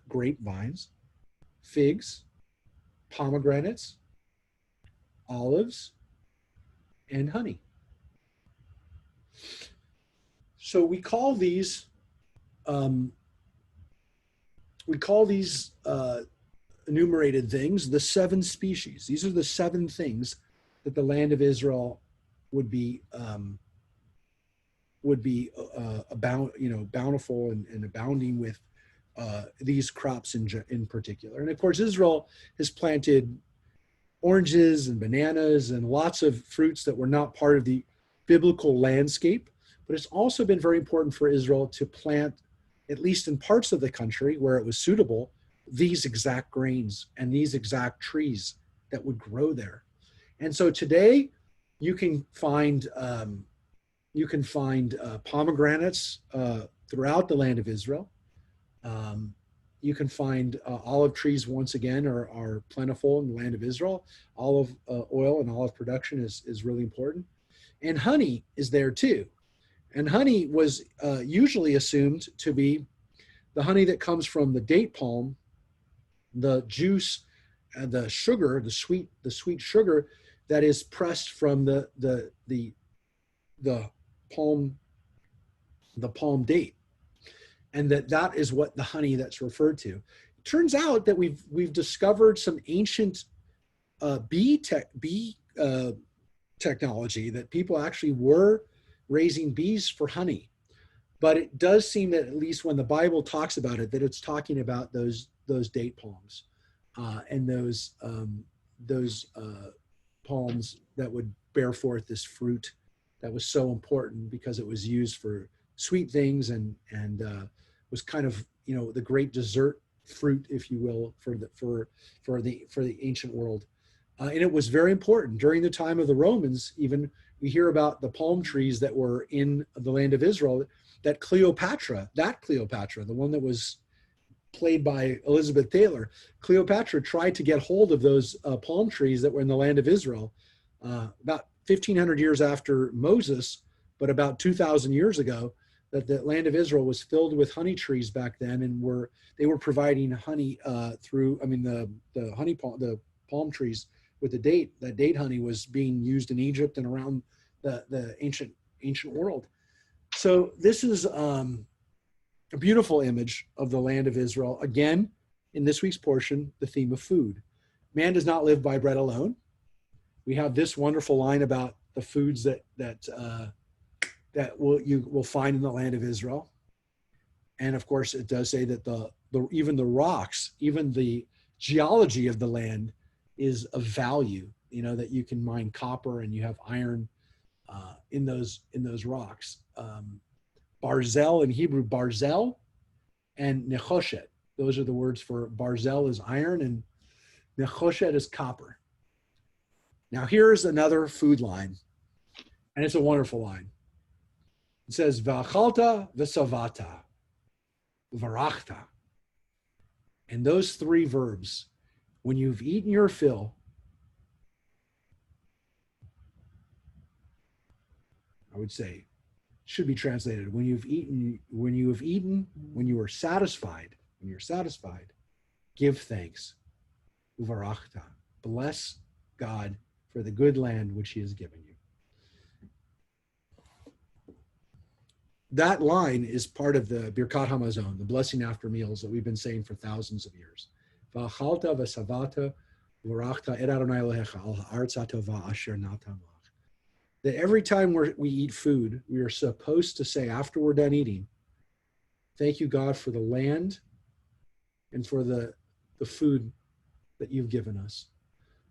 grapevines, figs, pomegranates, olives, and honey. So we call these enumerated things the seven species. These are the seven things that the land of Israel would be bountiful and abounding with these crops in particular. And of course, Israel has planted oranges and bananas and lots of fruits that were not part of the biblical landscape, but it's also been very important for Israel to plant, at least in parts of the country where it was suitable, these exact grains and these exact trees that would grow there. And so today you can find pomegranates throughout the land of Israel. You can find olive trees, once again, are plentiful in the land of Israel. Olive oil and olive production is really important. And honey is there too. And honey was usually assumed to be the honey that comes from the date palm, the juice, and the sugar, the sweet sugar that is pressed from the palm date, and that is what the honey that's referred to. It turns out that we've discovered some ancient bee technology, that people actually were raising bees for honey. But it does seem that, at least when the Bible talks about it, that it's talking about those date palms and those palms that would bear forth this fruit that was so important because it was used for sweet things and was kind of, you know, the great dessert fruit, if you will, for the ancient world. And it was very important during the time of the Romans. Even we hear about the palm trees that were in the land of Israel. That Cleopatra, the one that was played by Elizabeth Taylor, Cleopatra tried to get hold of those palm trees that were in the land of Israel about 1,500 years after Moses, but about 2,000 years ago. That the land of Israel was filled with honey trees back then, and they were providing honey through. I mean, the palm trees with the date. That date honey was being used in Egypt and around the ancient world. So this is a beautiful image of the land of Israel. Again, in this week's portion, the theme of food. Man does not live by bread alone. We have this wonderful line about the foods that you will find in the land of Israel. And of course, it does say that even the rocks, even the geology of the land is of value. You know, that you can mine copper and you have iron in those rocks. Barzel in Hebrew, barzel, and nechoshet. Those are the words for barzel is iron and nechoshet is copper. Now here's another food line, and it's a wonderful line. It says, v'achalta v'savata, v'varachta. And those three verbs, when you've eaten your fill, I would say, should be translated, when you are satisfied, give thanks. Uvarachta. Bless God for the good land which he has given you. That line is part of the Birkat Hamazon, the blessing after meals that we've been saying for thousands of years. V'achalta v'savata v'varachta et Adonai Elohecha al ha'aretz hatova asher natan lach. That every time we eat food, we are supposed to say, after we're done eating, thank you, God, for the land and for the food that you've given us.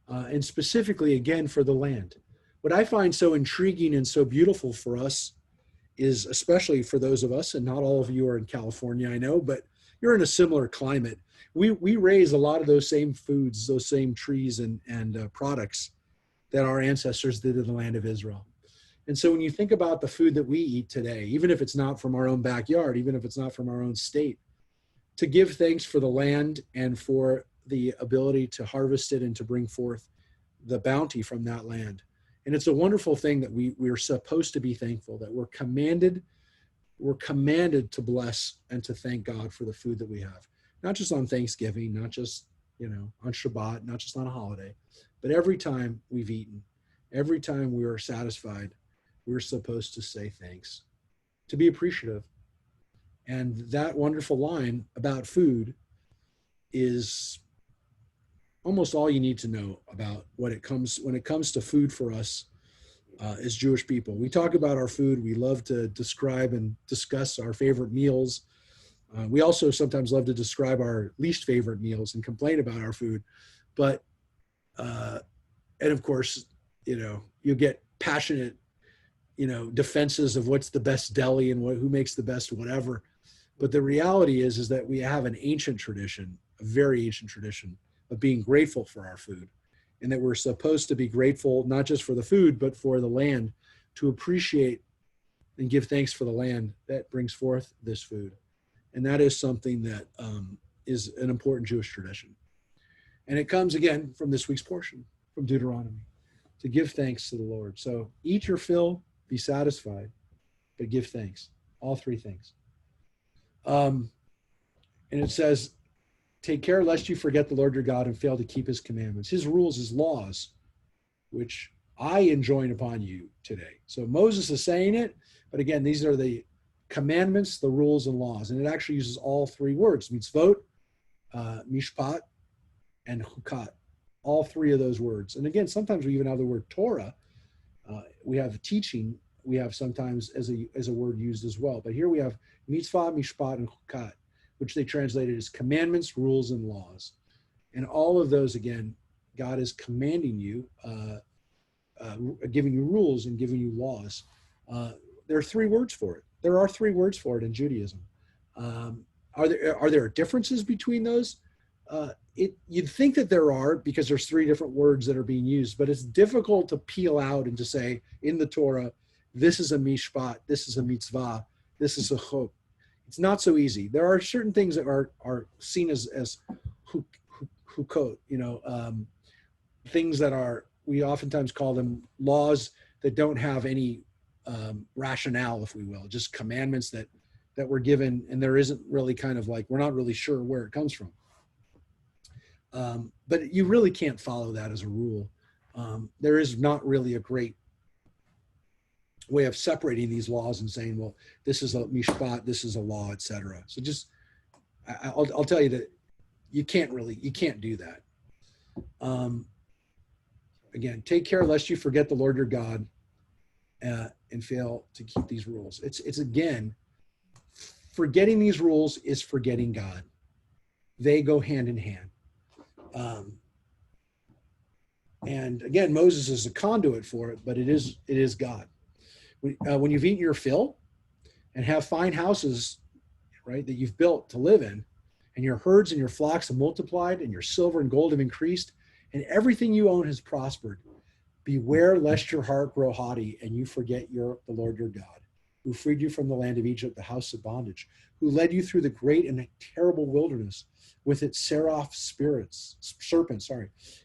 And specifically, again, for the land. What I find so intriguing and so beautiful for us is, especially for those of us, and not all of you are in California, I know, but you're in a similar climate. We raise a lot of those same foods, those same trees and products that our ancestors did in the land of Israel. And so when you think about the food that we eat today, even if it's not from our own backyard, even if it's not from our own state, to give thanks for the land and for the ability to harvest it and to bring forth the bounty from that land. And it's a wonderful thing that we are supposed to be thankful, that we're commanded to bless and to thank God for the food that we have. Not just on Thanksgiving, not just, on Shabbat, not just on a holiday, but every time we've eaten, every time we are satisfied, we're supposed to say thanks, to be appreciative. And that wonderful line about food is almost all you need to know about when it comes to food for us as Jewish people. We talk about our food. We love to describe and discuss our favorite meals. We also sometimes love to describe our least favorite meals and complain about our food. But, and of course, you get passionate, defenses of what's the best deli and who makes the best whatever. But the reality is that we have an ancient tradition, a very ancient tradition of being grateful for our food, and that we're supposed to be grateful, not just for the food, but for the land, to appreciate and give thanks for the land that brings forth this food. And that is something that is an important Jewish tradition. And it comes again from this week's portion, from Deuteronomy, to give thanks to the Lord. So eat your fill, be satisfied, but give thanks. All three things. And it says, take care lest you forget the Lord your God and fail to keep his commandments, his rules, his laws, which I enjoin upon you today. So Moses is saying it, but again, these are the commandments, the rules and laws. And it actually uses all three words, mitzvot, mishpat, and hukat, all three of those words. And again, sometimes we even have the word Torah. We have teaching, we have sometimes as a word used as well. But here we have mitzvah, mishpat, and hukat, which they translated as commandments, rules, and laws. And all of those, again, God is commanding you, giving you rules and giving you laws. There are three words for it. There are three words for it in Judaism. Are there differences between those? You'd think that there are, because there's three different words that are being used, but it's difficult to peel out and to say in the Torah, this is a mishpat, this is a mitzvah, this is a chok. It's not so easy. There are certain things that are seen as hukot, things that are, we oftentimes call them laws that don't have any rationale, if we will, just commandments that were given, and there isn't really kind of like, we're not really sure where it comes from. But you really can't follow that as a rule. There is not really a great way of separating these laws and saying, well, this is a mishpat, this is a law, etc. So just, I'll tell you that you can't do that. Again, take care lest you forget the Lord your God and fail to keep these rules. It's again, forgetting these rules is forgetting God. They go hand in hand. And again, Moses is a conduit for it, but it is God. When you've eaten your fill and have fine houses, right, that you've built to live in, and your herds and your flocks have multiplied, and your silver and gold have increased, and everything you own has prospered, beware lest your heart grow haughty and you forget the Lord your God, who freed you from the land of Egypt, the house of bondage, who led you through the great and terrible wilderness with its serpents,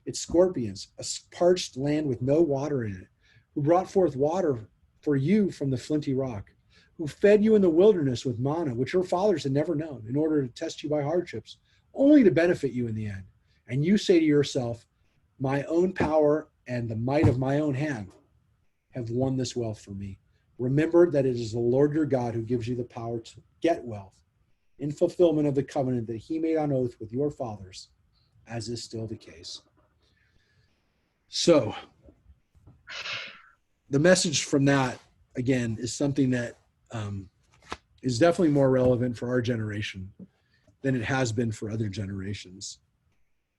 its scorpions, a parched land with no water in it, who brought forth water for you from the flinty rock, who fed you in the wilderness with manna, which your fathers had never known, in order to test you by hardships, only to benefit you in the end. And you say to yourself, my own power and the might of my own hand have won this wealth for me. Remember that it is the Lord your God who gives you the power to get wealth in fulfillment of the covenant that he made on oath with your fathers, as is still the case. So the message from that, again, is something that is definitely more relevant for our generation than it has been for other generations.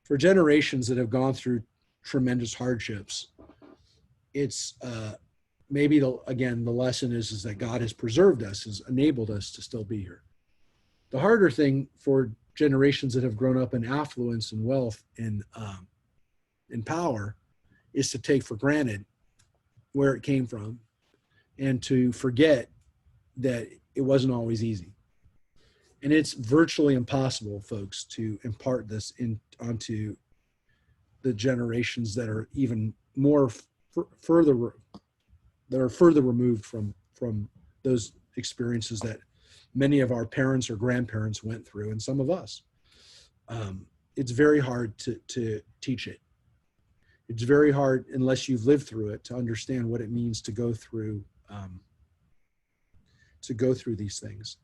For generations that have gone through tremendous hardships, it's maybe, the lesson is that God has preserved us, has enabled us to still be here. The harder thing for generations that have grown up in affluence and wealth and power is to take for granted where it came from and to forget that it wasn't always easy. And it's virtually impossible, folks, to impart this onto the generations that are even more further removed from those experiences that many of our parents or grandparents went through, and some of us. It's very hard to teach it. It's very hard, unless you've lived through it, to understand what it means to go through these things.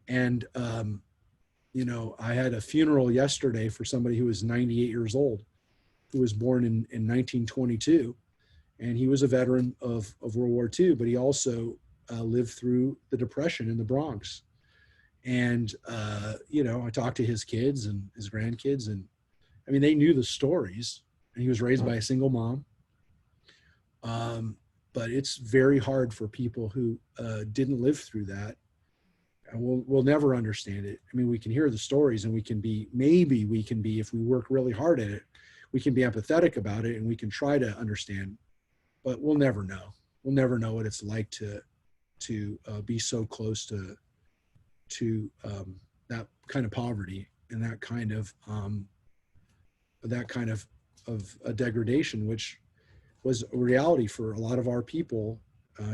And I had a funeral yesterday for somebody who was 98 years old, who was born in 1922, and he was a veteran of World War II, but he also lived through the Depression in the Bronx. And I talked to his kids and his grandkids, and I mean, they knew the stories. And he was raised by a single mom. But it's very hard for people who didn't live through that. And we'll never understand it. I mean, we can hear the stories, and maybe we can be, if we work really hard at it, we can be empathetic about it, and we can try to understand, but we'll never know. We'll never know what it's like to be so close to that kind of poverty and that kind of a degradation, which was a reality for a lot of our people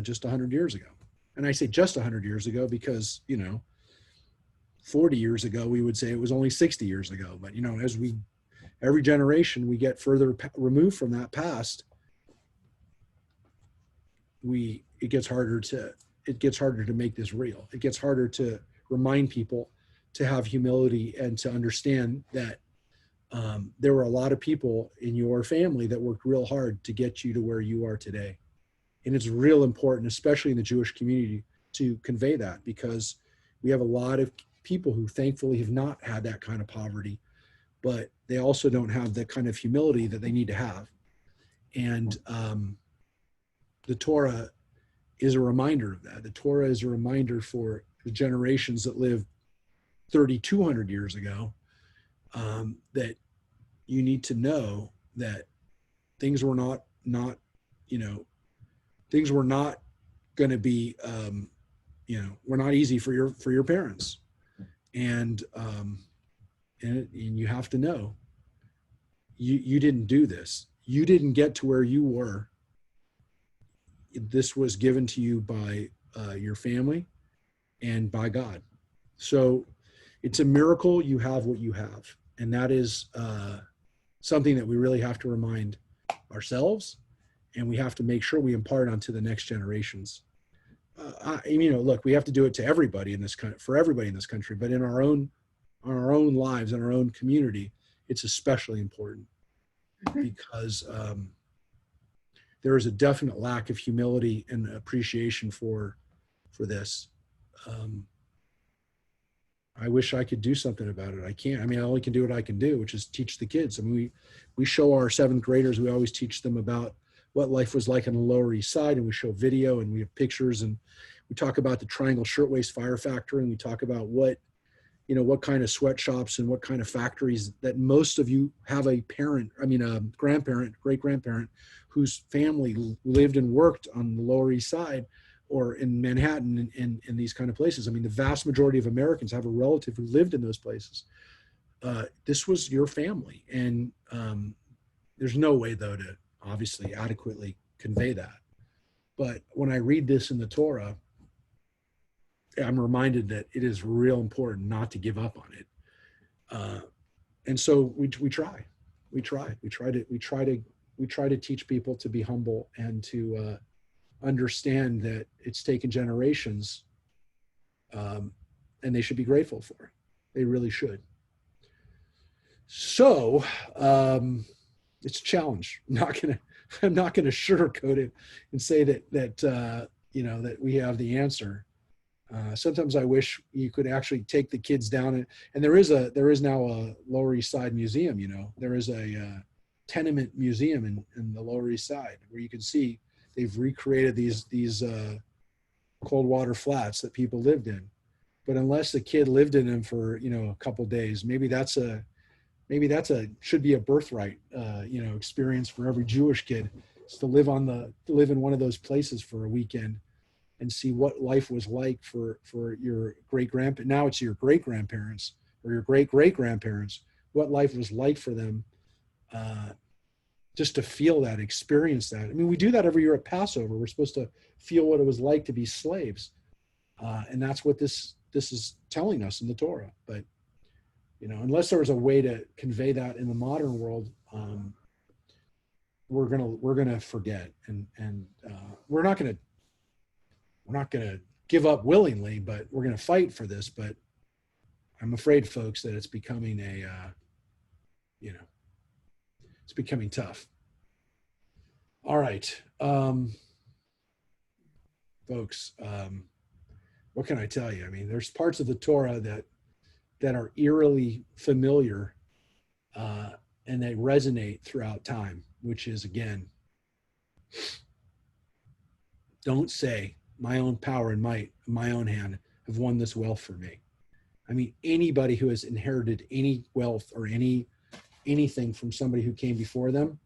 just 100 years ago. And I say just 100 years ago because, 40 years ago, we would say it was only 60 years ago. But, as every generation, we get further removed from that past, it gets harder to make this real. It gets harder to remind people to have humility and to understand that there were a lot of people in your family that worked real hard to get you to where you are today. And it's real important, especially in the Jewish community, to convey that, because we have a lot of people who thankfully have not had that kind of poverty, but they also don't have the kind of humility that they need to have. And the Torah is a reminder of that. The Torah is a reminder for the generations that lived 3,200 years ago, that you need to know that things were not things were not going to be, were not easy for your parents. And you have to know, you didn't do this. You didn't get to where you were. This was given to you by your family and by God. So it's a miracle you have what you have. And that is something that we really have to remind ourselves, and we have to make sure we impart onto the next generations. Look, we have to do it to everybody in this country, for everybody in this country, but in our own lives, in our own community, it's especially important because there is a definite lack of humility and appreciation for this. I wish I could do something about it. I can't. I only can do what I can do, which is teach the kids. We show our 7th graders, we always teach them about what life was like on the Lower East Side, and we show video and we have pictures, and we talk about the Triangle Shirtwaist Fire Factory, and we talk about what kind of sweatshops and what kind of factories that most of you have a grandparent, great-grandparent whose family lived and worked on the Lower East Side or in Manhattan and in these kind of places. The vast majority of Americans have a relative who lived in those places. This was your family. And there's no way, though, to obviously adequately convey that. But when I read this in the Torah, I'm reminded that it is real important not to give up on it. And so we try to teach people to be humble and to understand that it's taken generations, and they should be grateful for it. They really should. So it's a challenge. I'm not gonna sugarcoat it and say that we have the answer. Sometimes I wish you could actually take the kids down, and there is now a Lower East Side museum. There is a tenement museum in the Lower East Side where you can see they've recreated these cold water flats that people lived in. But unless the kid lived in them for a couple of days, maybe that's should be a birthright experience for every Jewish kid, is to live in one of those places for a weekend and see what life was like for your great-grandparents. Now it's your great-grandparents or your great-great-grandparents, what life was like for them, just to feel that, experience that. We do that every year at Passover. We're supposed to feel what it was like to be slaves. And that's what this is telling us in the Torah. But, unless there was a way to convey that in the modern world, we're gonna forget, and we're not gonna give up willingly, but we're gonna fight for this. But I'm afraid, folks, that it's becoming it's becoming tough. All right, folks, what can I tell you? There's parts of the Torah that are eerily familiar, and they resonate throughout time, which is, again, don't say my own power and might, my own hand have won this wealth for me. Anybody who has inherited any wealth or anything from somebody who came before them,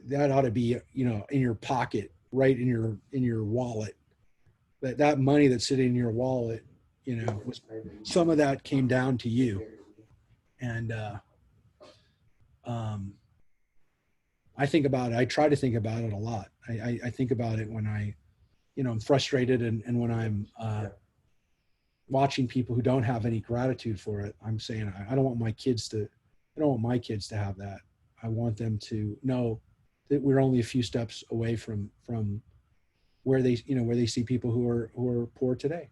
that ought to be, in your pocket, right in your wallet. That money that's sitting in your wallet, some of that came down to you. And I think about it. I try to think about it a lot. I think about it when I I'm frustrated, and when I'm watching people who don't have any gratitude for it, I'm saying I don't want my kids to have that. I want them to know that we're only a few steps away from where they see people who are poor today.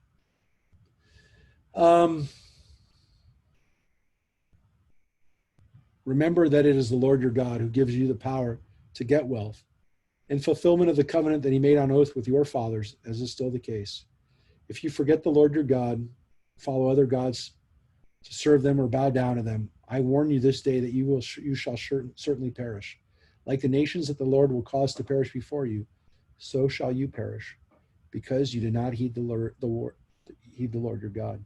Remember that it is the Lord your God who gives you the power to get wealth, in fulfillment of the covenant that he made on oath with your fathers, as is still the case. If you forget the Lord your God, follow other gods to serve them or bow down to them, I warn you this day that you shall certainly perish. Like the nations that the Lord will cause to perish before you, so shall you perish, because you did not heed the Lord your God.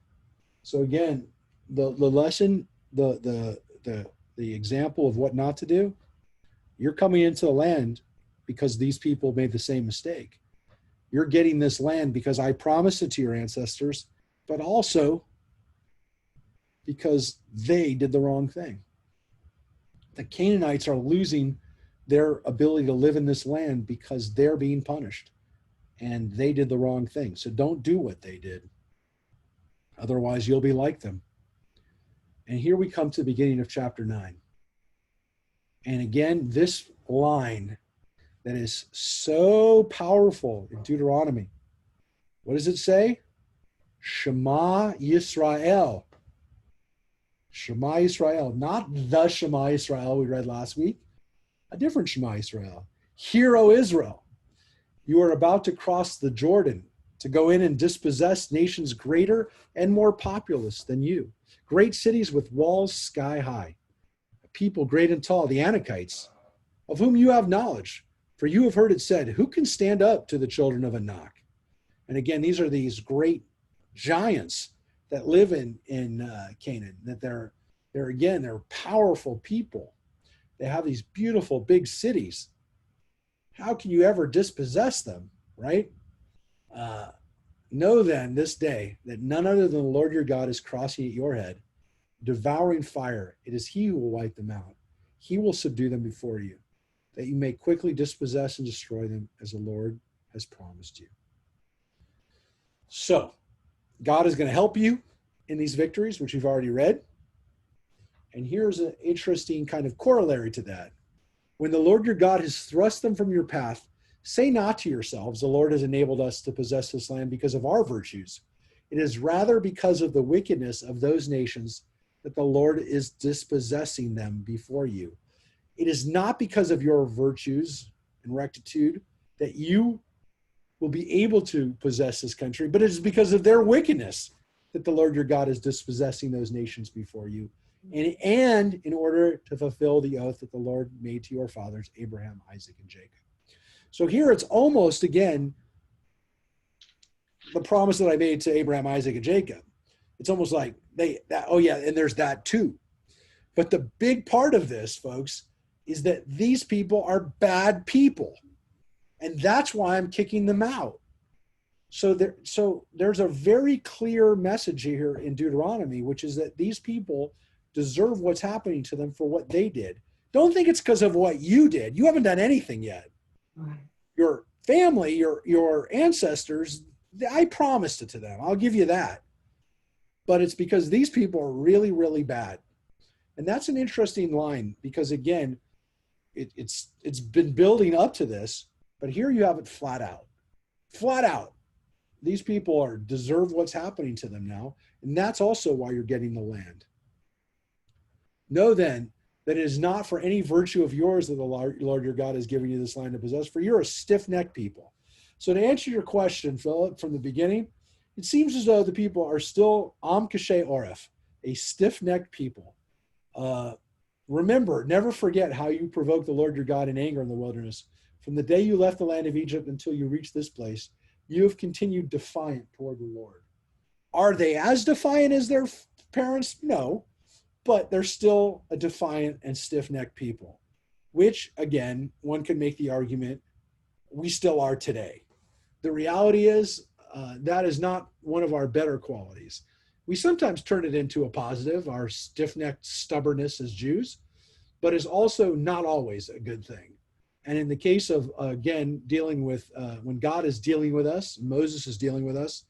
So again, the lesson, the example of what not to do. You're coming into the land because these people made the same mistake. You're getting this land because I promised it to your ancestors, but also because they did the wrong thing. The Canaanites are losing their ability to live in this land because they're being punished, and they did the wrong thing. So don't do what they did. Otherwise, you'll be like them. And here we come to the beginning of chapter 9. And again, this line that is so powerful in Deuteronomy. What does it say? Shema Yisrael. Shema Yisrael, not the Shema Yisrael we read last week, a different Shema Yisrael. Hear, O Israel, you are about to cross the Jordan to go in and dispossess nations greater and more populous than you, great cities with walls sky high, a people great and tall, the Anakites, of whom you have knowledge. For you have heard it said, who can stand up to the children of Anak? And again, these are these great giants that live in Canaan, that they're powerful people. They have these beautiful big cities. How can you ever dispossess them, right? Know then this day that none other than the Lord your God is crossing at your head, devouring fire. It is he who will wipe them out. He will subdue them before you, that you may quickly dispossess and destroy them as the Lord has promised you. So, God is going to help you in these victories, which we've already read. And here's an interesting kind of corollary to that. When the Lord your God has thrust them from your path, say not to yourselves, the Lord has enabled us to possess this land because of our virtues. It is rather because of the wickedness of those nations that the Lord is dispossessing them before you. It is not because of your virtues and rectitude that you will be able to possess this country, but it is because of their wickedness that the Lord your God is dispossessing those nations before you, and in order to fulfill the oath that the Lord made to your fathers, Abraham, Isaac, and Jacob. So here it's almost, again, the promise that I made to Abraham, Isaac, and Jacob. It's almost like and there's that too. But the big part of this, folks, is that these people are bad people. And that's why I'm kicking them out. So there's a very clear message here in Deuteronomy, which is that these people deserve what's happening to them for what they did. Don't think it's because of what you did. You haven't done anything yet. Right. Your family, your ancestors, I promised it to them. I'll give you that. But it's because these people are really, really bad. And that's an interesting line because, again, it's been building up to this, but here you have it flat out. Flat out. These people deserve what's happening to them now, and that's also why you're getting the land. Know then that it is not for any virtue of yours that the Lord your God has given you this land to possess, for you're a stiff-necked people. So to answer your question, Philip, from the beginning, it seems as though the people are still Am Kashay Oref, a stiff-necked people. Remember, never forget how you provoked the Lord your God in anger in the wilderness. From the day you left the land of Egypt until you reached this place, you have continued defiant toward the Lord. Are they as defiant as their parents? No, but they're still a defiant and stiff-necked people, which, again, one could make the argument we still are today. The reality is that is not one of our better qualities. We sometimes turn it into a positive, our stiff-necked stubbornness as Jews, but is also not always a good thing. And in the case of, again, dealing with, when God is dealing with us, Moses is dealing with us,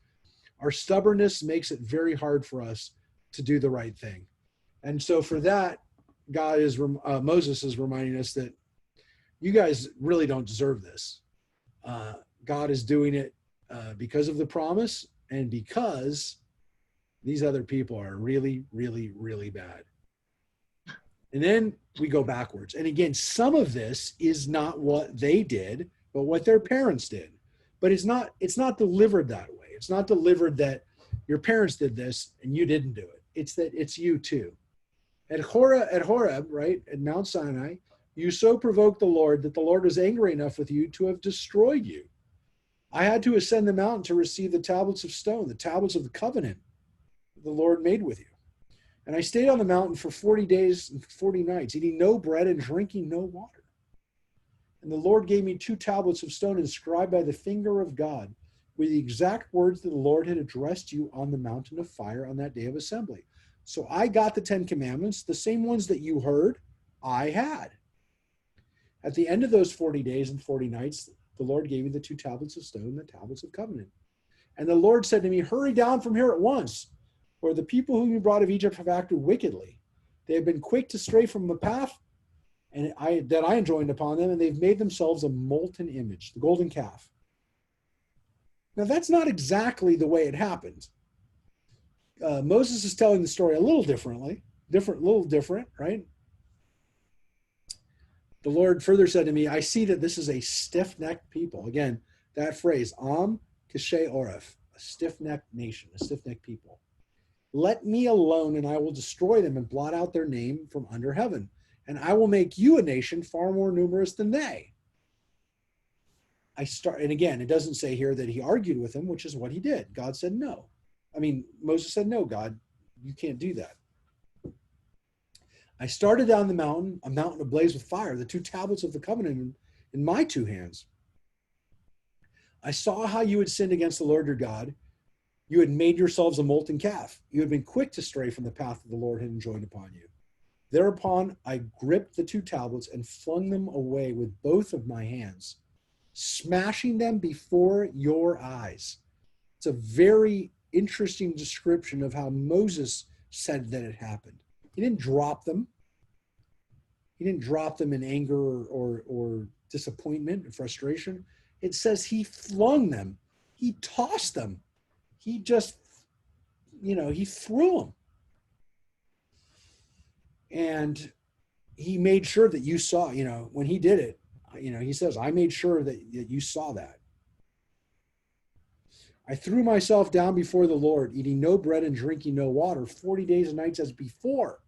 our stubbornness makes it very hard for us to do the right thing. And so for that, Moses is reminding us that you guys really don't deserve this. God is doing it because of the promise and because these other people are really, really, really bad. And then we go backwards. And again, some of this is not what they did, but what their parents did. But it's not delivered that way. It's not delivered that your parents did this and you didn't do it. It's that it's you too. At Horeb, right, at Mount Sinai, you so provoked the Lord that the Lord was angry enough with you to have destroyed you. I had to ascend the mountain to receive the tablets of stone, the tablets of the covenant the Lord made with you. And I stayed on the mountain for 40 days and 40 nights, eating no bread and drinking no water. And the Lord gave me 2 tablets of stone inscribed by the finger of God with the exact words that the Lord had addressed you on the mountain of fire on that day of assembly. So I got the 10 commandments, the same ones that you heard, I had. At the end of those 40 days and 40 nights, the Lord gave me the 2 tablets of stone, the tablets of covenant. And the Lord said to me, hurry down from here at once, for the people whom you brought of Egypt have acted wickedly. They have been quick to stray from the path that I enjoined upon them, and they've made themselves a molten image, the golden calf. Now, that's not exactly the way it happened. Moses is telling the story a little differently, right? The Lord further said to me, I see that this is a stiff-necked people. Again, that phrase, Am Kashe Oref, a stiff-necked nation, a stiff-necked people. Let me alone, and I will destroy them and blot out their name from under heaven. And I will make you a nation far more numerous than they. And again, it doesn't say here that he argued with him, which is what he did. God said no. Moses said, no, God, you can't do that. I started down the mountain, a mountain ablaze with fire, the 2 tablets of the covenant in my 2 hands. I saw how you had sinned against the Lord your God. You had made yourselves a molten calf. You had been quick to stray from the path that the Lord had enjoined upon you. Thereupon I gripped the 2 tablets and flung them away with both of my hands, smashing them before your eyes. It's a very interesting description of how Moses said that it happened. He didn't drop them. He didn't drop them in anger or disappointment and frustration. It says he flung them. He tossed them. He just, he threw them. And he made sure that you saw, when he did it, he says, I made sure that you saw that. I threw myself down before the Lord, eating no bread and drinking no water, 40 days and nights as before,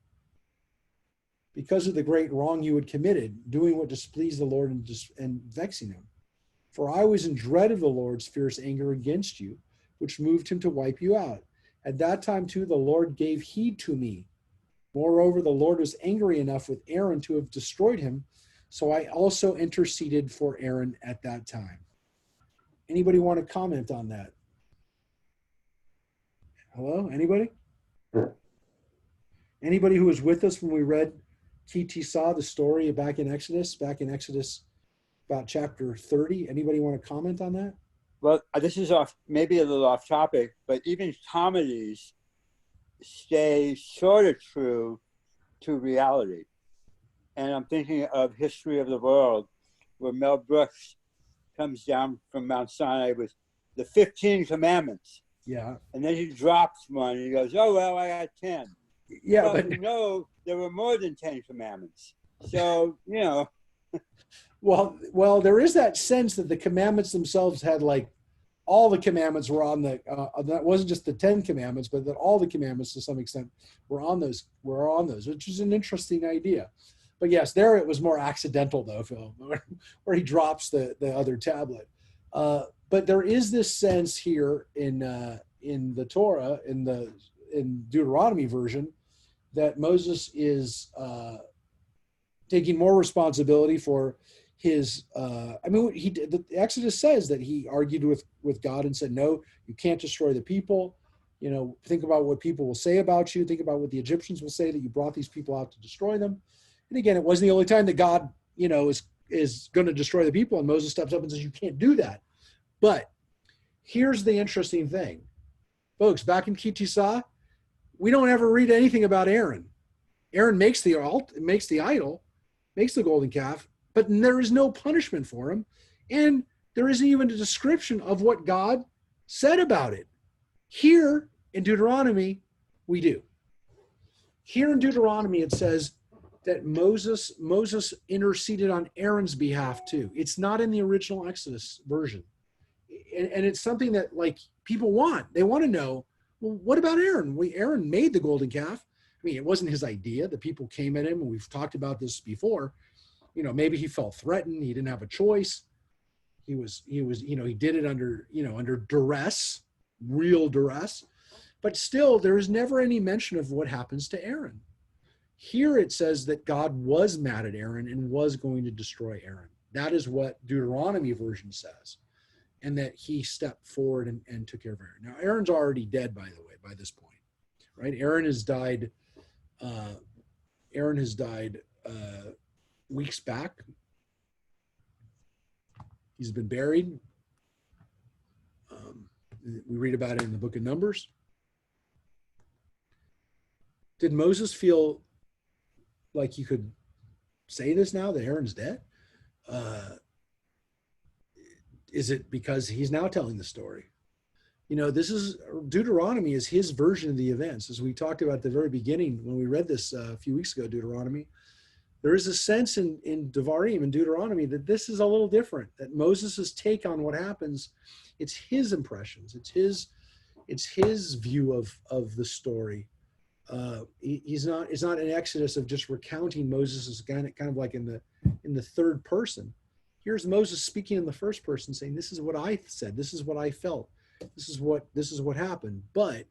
because of the great wrong you had committed, doing what displeased the Lord and vexing him. For I was in dread of the Lord's fierce anger against you, which moved him to wipe you out. At that time, too, the Lord gave heed to me. Moreover, the Lord was angry enough with Aaron to have destroyed him, so I also interceded for Aaron at that time. Anybody want to comment on that? Hello? Anybody? Anybody who was with us when we read Ki Tisa, the story back in Exodus about chapter 30? Anybody want to comment on that? Well, this is maybe a little off topic, but even comedies stay sort of true to reality. And I'm thinking of History of the World, where Mel Brooks comes down from Mount Sinai with the 15 commandments. Yeah. And then he drops one and he goes, oh, well, I got 10. Yeah, well, but there were more than 10 commandments. So, Well, there is that sense that the commandments themselves had all the commandments were on that wasn't just the 10 commandments, but that all the commandments to some extent were on those, which is an interesting idea. But yes, there it was more accidental though, Phil, where he drops the other tablet. But there is this sense here in the Torah, in Deuteronomy version, that Moses is taking more responsibility for his. The Exodus says that he argued with God and said, "No, you can't destroy the people. Think about what people will say about you. Think about what the Egyptians will say that you brought these people out to destroy them." And again, it wasn't the only time that God, is going to destroy the people. And Moses steps up and says, you can't do that. But here's the interesting thing. Folks, back in Kitisa, we don't ever read anything about Aaron. Aaron makes the idol, makes the golden calf, but there is no punishment for him. And there isn't even a description of what God said about it. Here in Deuteronomy, we do. Here in Deuteronomy, it says that Moses interceded on Aaron's behalf too. It's not in the original Exodus version. And it's something that like people want. They want to know, well, what about Aaron? Aaron made the golden calf. I mean, it wasn't his idea. The people came at him, and we've talked about this before. You know, maybe he felt threatened. He didn't have a choice. He did it under duress, real duress. But still, there is never any mention of what happens to Aaron. Here it says that God was mad at Aaron and was going to destroy Aaron. That is what Deuteronomy version says. And that he stepped forward and took care of Aaron. Now, Aaron's already dead, by the way, by this point, right? Aaron has died weeks back. He's been buried. We read about it in the book of Numbers. Did Moses feel like he could say this now that Aaron's dead? Is it because he's now telling the story? You know, Deuteronomy is his version of the events. As we talked about at the very beginning when we read this a few weeks ago, Deuteronomy, there is a sense in Devarim and Deuteronomy that this is a little different, that Moses' take on what happens, it's his impressions, it's his view of the story. It's not an exodus of just recounting Moses' kind of like in the third person. Here's Moses speaking in the first person saying, this is what I said, this is what I felt, this is what happened. But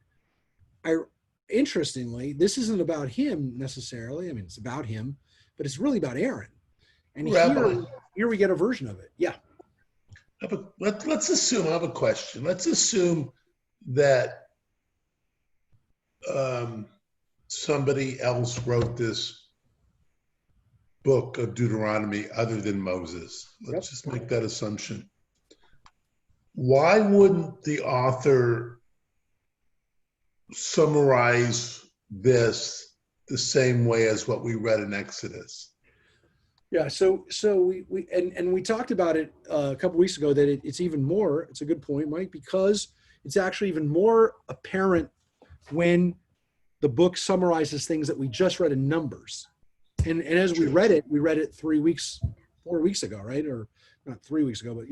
interestingly, this isn't about him necessarily. I mean, it's about him, but it's really about Aaron. And here we get a version of it. Yeah. Let's assume, I have a question. Let's assume that somebody else wrote this book of Deuteronomy other than Moses. Let's just make that assumption. Why wouldn't the author summarize this the same way as what we read in Exodus? Yeah, so we talked about it a couple weeks ago that it's even more, it's a good point, Mike, because it's actually even more apparent when the book summarizes things that we just read in Numbers. And as we read it 4 weeks ago, right? Or not 3 weeks ago, but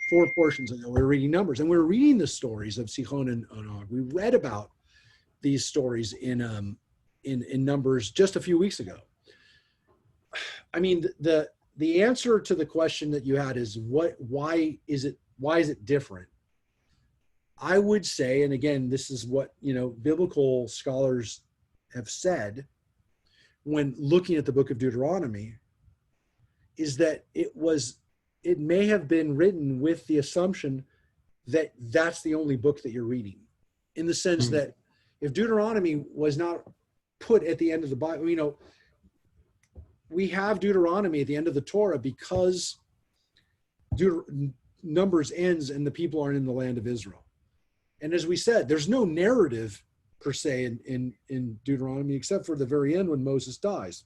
4 portions ago, we were reading Numbers, and we were reading the stories of Sihon and Og. We read about these stories in Numbers just a few weeks ago. I mean, the answer to the question that you had is why is it different? I would say, and again, this is what biblical scholars have said when looking at the book of Deuteronomy, is that it may have been written with the assumption that that's the only book that you're reading, in the sense that if Deuteronomy was not put at the end of the Bible, we have Deuteronomy at the end of the Torah because Numbers ends and the people aren't in the land of Israel. And as we said, there's no narrative per se in Deuteronomy, except for the very end when Moses dies.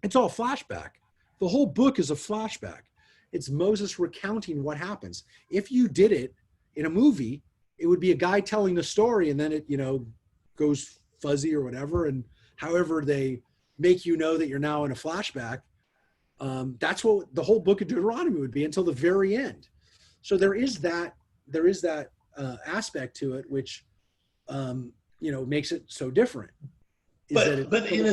It's all flashback. The whole book is a flashback. It's Moses recounting what happens. If you did it in a movie, it would be a guy telling the story, and then it, goes fuzzy or whatever. And however they make that you're now in a flashback, that's what the whole book of Deuteronomy would be until the very end. So there is that aspect to it, which makes it so different. But in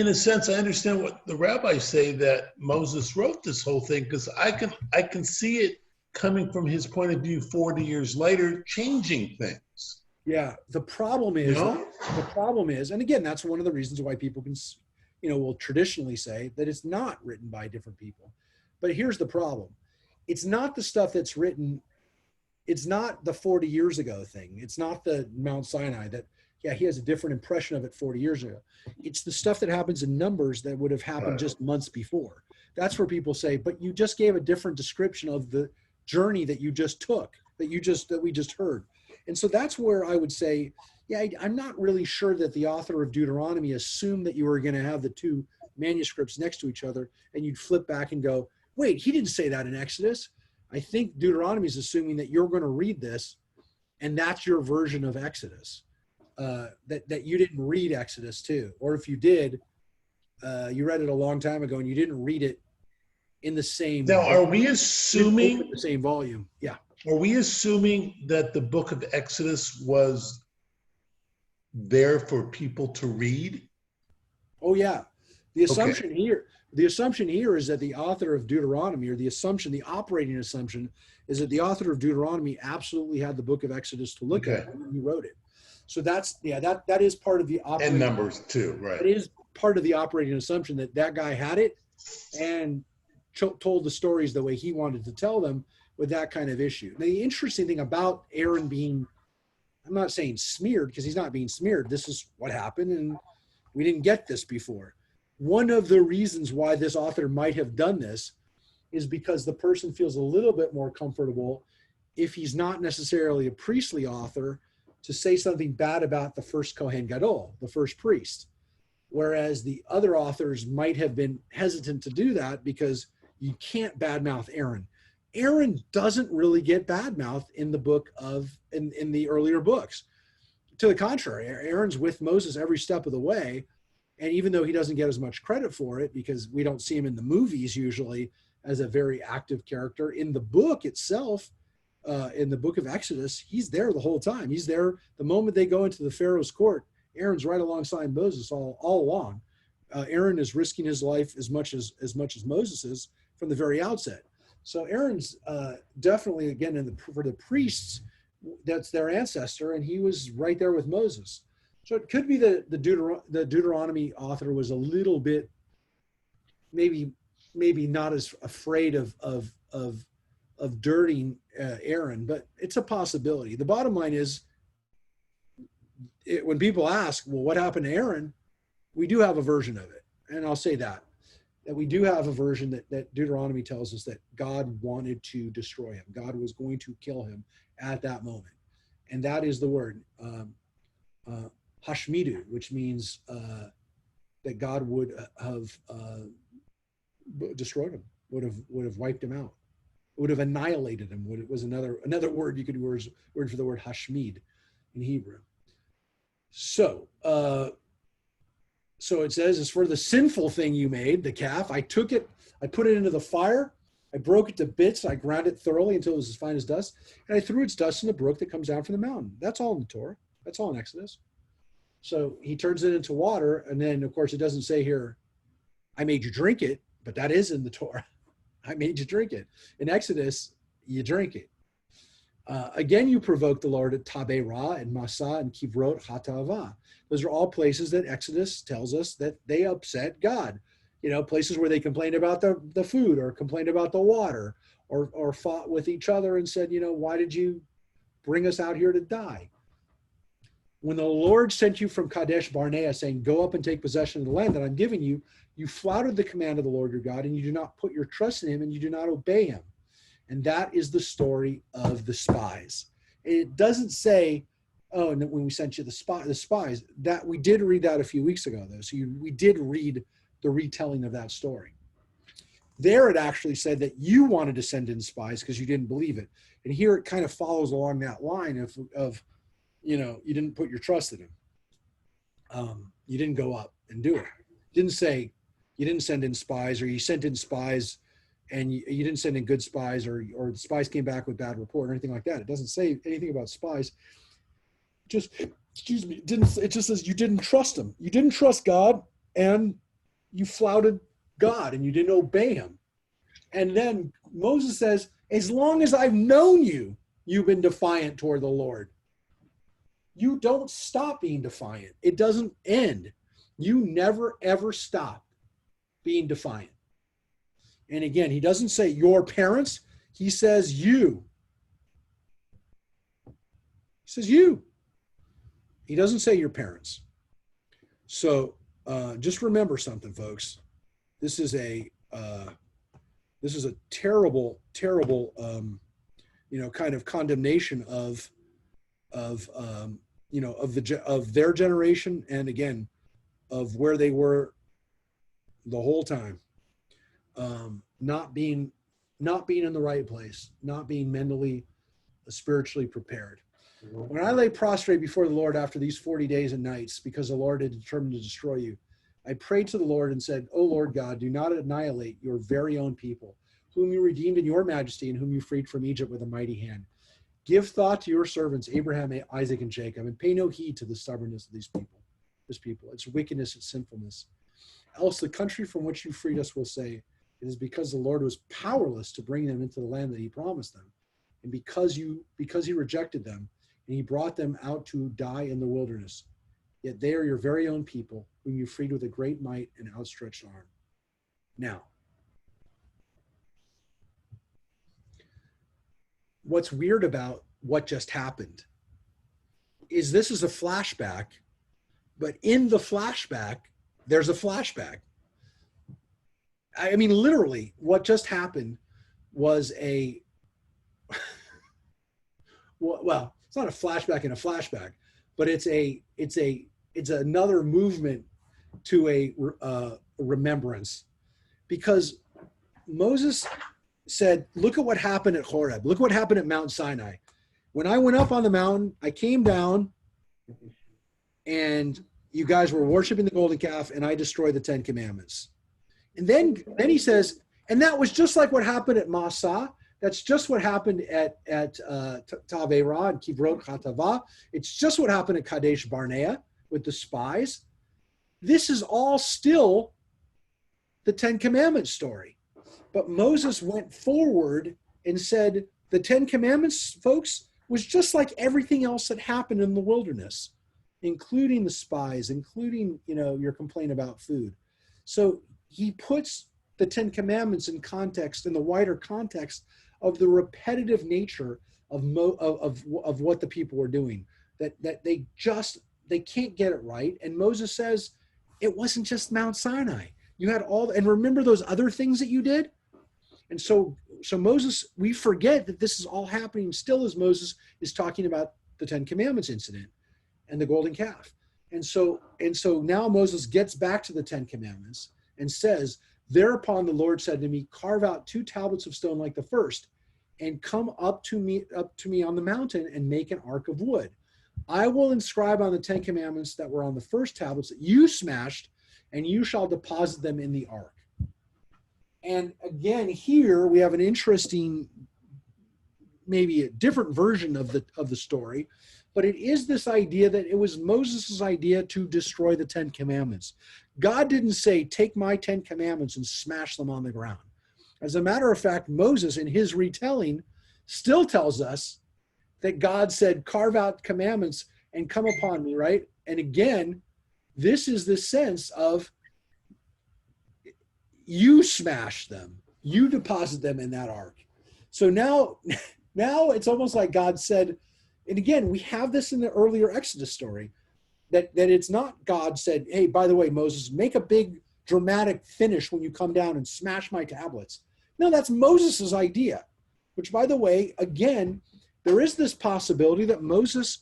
a sense, I understand what the rabbis say, that Moses wrote this whole thing, because I can see it coming from his point of view 40 years later, changing things. Yeah, the problem is, and again, that's one of the reasons why people can, will traditionally say that it's not written by different people. But here's the problem. It's not the stuff that's written. It's not the 40 years ago thing. It's not the Mount Sinai that, he has a different impression of it 40 years ago. It's the stuff that happens in Numbers that would have happened just months before. that's where people say, but you just gave a different description of the journey that you just took, that we just heard. And so that's where I would say, yeah, I'm not really sure that the author of Deuteronomy assumed that you were going to have the two manuscripts next to each other and you'd flip back and go, wait, he didn't say that in Exodus. I think Deuteronomy is assuming that you're going to read this and that's your version of Exodus, that you didn't read Exodus too. Or if you did, you read it a long time ago and you didn't read it in the same. Now, are we assuming the same volume? Yeah. Are we assuming that the book of Exodus was there for people to read? Oh yeah. The assumption here is that the author of Deuteronomy, or the operating assumption is that the author of Deuteronomy absolutely had the book of Exodus to look at when he wrote it. So that is part of the operating. And Numbers too, right? It is part of the operating assumption that guy had it and told the stories the way he wanted to tell them with that kind of issue. Now, the interesting thing about Aaron being, I'm not saying smeared because he's not being smeared. This is what happened and we didn't get this before. One of the reasons why this author might have done this is because the person feels a little bit more comfortable, if he's not necessarily a priestly author, to say something bad about the first Kohen Gadol, the first priest. Whereas the other authors might have been hesitant to do that because you can't badmouth Aaron. Aaron doesn't really get badmouthed in the book in the earlier books. To the contrary, Aaron's with Moses every step of the way. And even though he doesn't get as much credit for it, because we don't see him in the movies usually as a very active character, in the book itself, in the book of Exodus, he's there the whole time. He's there the moment they go into the Pharaoh's court. Aaron's right alongside Moses all along. Aaron is risking his life as much as Moses is from the very outset. So Aaron's definitely, again, for the priests, that's their ancestor, and he was right there with Moses. So it could be that the Deuteronomy author was a little bit, maybe not as afraid of dirtying Aaron, but it's a possibility. The bottom line is, when people ask, well, what happened to Aaron? We do have a version of it, and I'll say that we do have a version that Deuteronomy tells us that God wanted to destroy him. God was going to kill him at that moment, and that is the word. Hashmidu, which means that God would have destroyed him, would have wiped him out, would have annihilated him. It was another word you could use word for the word Hashmid in Hebrew. So it says, as for the sinful thing you made, the calf, I took it, I put it into the fire, I broke it to bits, I ground it thoroughly until it was as fine as dust, and I threw its dust in the brook that comes down from the mountain. That's all in the Torah. That's all in Exodus. So he turns it into water, and then, of course, it doesn't say here, I made you drink it, but that is in the Torah. I made you drink it. In Exodus, you drink it. Again, you provoked the Lord at Taberah and Massah and Kivrot Hatavah. Those are all places that Exodus tells us that they upset God. You know, places where they complained about the food, or complained about the water, or fought with each other and said, you know, why did you bring us out here to die? When the Lord sent you from Kadesh Barnea, saying, go up and take possession of the land that I'm giving you, you flouted the command of the Lord your God, and you do not put your trust in him, and you do not obey him. And that is the story of the spies. It doesn't say, oh, and when we sent you the spies, that we did read that a few weeks ago, though. So we did read the retelling of that story. There it actually said that you wanted to send in spies because you didn't believe it. And here it kind of follows along that line of you know, you didn't put your trust in him. You didn't go up and do it. It didn't say you didn't send in spies, or you sent in spies and you didn't send in good spies, or the spies came back with bad report or anything like that. It doesn't say anything about spies. It just says you didn't trust him. You didn't trust God, and you flouted God, and you didn't obey him. And then Moses says, as long as I've known you, you've been defiant toward the Lord. You don't stop being defiant. It doesn't end. You never, ever stop being defiant. And again, he doesn't say your parents. He says you. He says you. He doesn't say your parents. So just remember something, folks. This is this is a terrible, terrible, kind of condemnation of their generation, and again, of where they were the whole time, not being in the right place, not being mentally, spiritually prepared. When I lay prostrate before the Lord after these 40 days and nights, because the Lord had determined to destroy you, I prayed to the Lord and said, "O Lord God, do not annihilate your very own people, whom you redeemed in your majesty and whom you freed from Egypt with a mighty hand. Give thought to your servants, Abraham, Isaac, and Jacob, and pay no heed to the stubbornness of this people, its wickedness, its sinfulness. Else the country from which you freed us will say, it is because the Lord was powerless to bring them into the land that he promised them, and because he rejected them, and he brought them out to die in the wilderness. Yet they are your very own people, whom you freed with a great might and outstretched arm." Now, what's weird about what just happened is this is a flashback, but in the flashback, there's a flashback. I mean, literally, what just happened was well, it's not a flashback in a flashback, but it's another movement to a remembrance, because Moses said, "Look at what happened at Horeb. Look what happened at Mount Sinai. When I went up on the mountain, I came down, and you guys were worshiping the golden calf, and I destroyed the 10 Commandments." And then he says, and that was just like what happened at Massah. That's just what happened at Taverah and Kivrot Chatava. It's just what happened at Kadesh Barnea with the spies. This is all still the 10 Commandments story. But Moses went forward and said, the 10 Commandments, folks, was just like everything else that happened in the wilderness, including the spies, including, your complaint about food. So he puts the 10 Commandments in context, in the wider context of the repetitive nature of what the people were doing, that they can't get it right. And Moses says, it wasn't just Mount Sinai. You had and remember those other things that you did? And so Moses, we forget that this is all happening still as Moses is talking about the 10 Commandments incident and the golden calf. And so now Moses gets back to the 10 Commandments and says, "Thereupon the Lord said to me, carve out 2 tablets of stone like the first, and come up to me on the mountain and make an ark of wood. I will inscribe on the 10 Commandments that were on the first tablets that you smashed, and you shall deposit them in the ark." And again, here we have an interesting, maybe a different version of the story, but it is this idea that it was Moses' idea to destroy the 10 Commandments. God didn't say, take my 10 Commandments and smash them on the ground. As a matter of fact, Moses, in his retelling, still tells us that God said, carve out commandments and come upon me, right? And again, this is the sense of you smash them, you deposit them in that ark. So now it's almost like God said, and again, we have this in the earlier Exodus story, that it's not God said, hey, by the way, Moses, make a big dramatic finish when you come down and smash my tablets. No, that's Moses' idea, which, by the way, again, there is this possibility that Moses,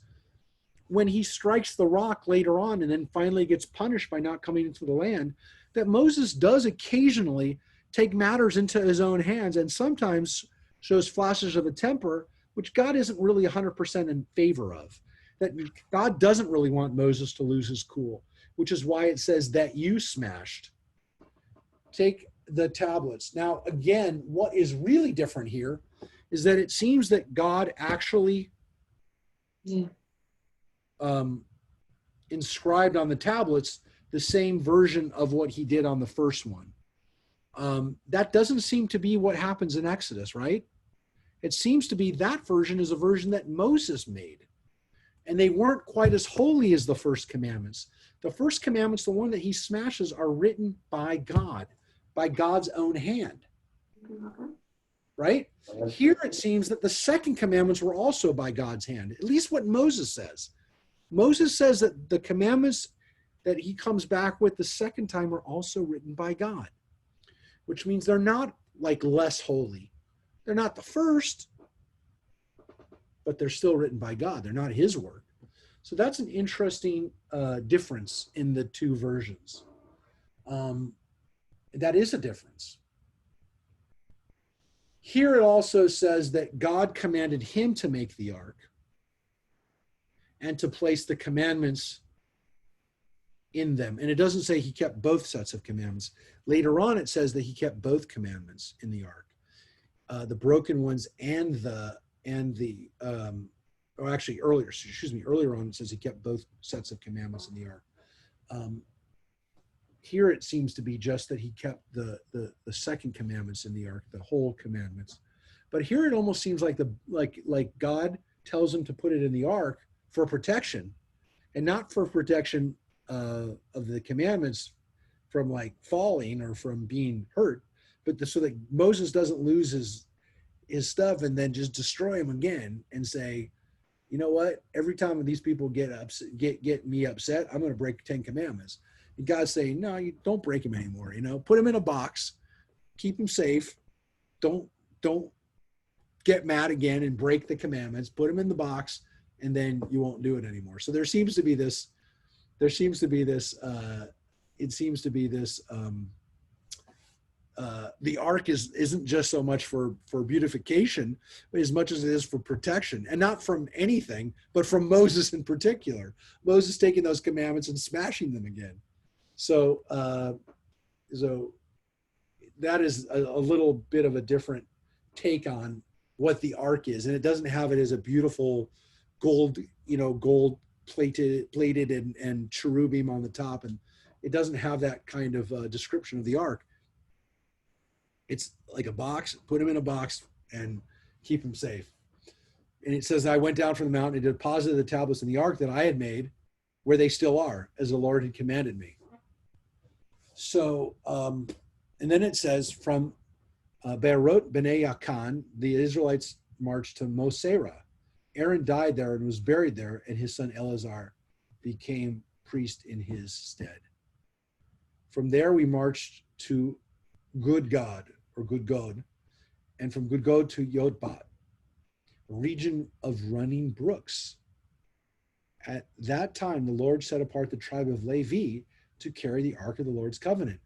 when he strikes the rock later on and then finally gets punished by not coming into the land, that Moses does occasionally take matters into his own hands and sometimes shows flashes of a temper, which God isn't really 100% in favor of. That God doesn't really want Moses to lose his cool, which is why it says that you smashed. Take the tablets. Now, again, what is really different here is that it seems that God actually inscribed on the tablets the same version of what he did on the first one. That doesn't seem to be what happens in Exodus, right? It seems to be that version is a version that Moses made. And they weren't quite as holy as the first commandments. The first commandments, the one that he smashes, are written by God, by God's own hand. Right? Here it seems that the second commandments were also by God's hand, at least what Moses says. Moses says that the commandments that he comes back with the second time are also written by God, which means they're not like less holy. They're not the first, but they're still written by God. They're not his work. So that's an interesting difference in the two versions. That is a difference. Here it also says that God commanded him to make the ark and to place the commandments in them. And it doesn't say he kept both sets of commandments. Later on, it says that he kept both commandments in the ark, the broken ones and the or actually earlier on it says he kept both sets of commandments in the ark. Here it seems to be just that he kept the second commandments in the ark, the whole commandments. But here it almost seems like like God tells him to put it in the ark for protection, and not for protection of the commandments from like falling or from being hurt, but so that Moses doesn't lose his stuff and then just destroy him again and say, you know what? Every time these people get me upset, I'm going to break 10 commandments. And God's saying, no, you don't break him anymore. You know, put him in a box, keep him safe. Don't get mad again and break the commandments. Put him in the box, and then you won't do it anymore. So it seems to be this. The ark isn't just so much for beautification, but as much as it is for protection, and not from anything, but from Moses in particular. Moses taking those commandments and smashing them again. So that is a little bit of a different take on what the ark is, and it doesn't have it as a beautiful gold plated and cherubim on the top, and it doesn't have that kind of description of the ark. It's like a box, put him in a box and keep him safe. And it says, I went down from the mountain and deposited the tablets in the ark that I had made, where they still are, as the Lord had commanded me. So, and then it says, from Beerot Bnei Yakan, the Israelites marched to Mosera. Aaron died there and was buried there, and his son Eleazar became priest in his stead. From there we marched to Gudgod, and from Gudgod to Yotbat, a region of running brooks. At that time, the Lord set apart the tribe of Levi to carry the ark of the Lord's covenant,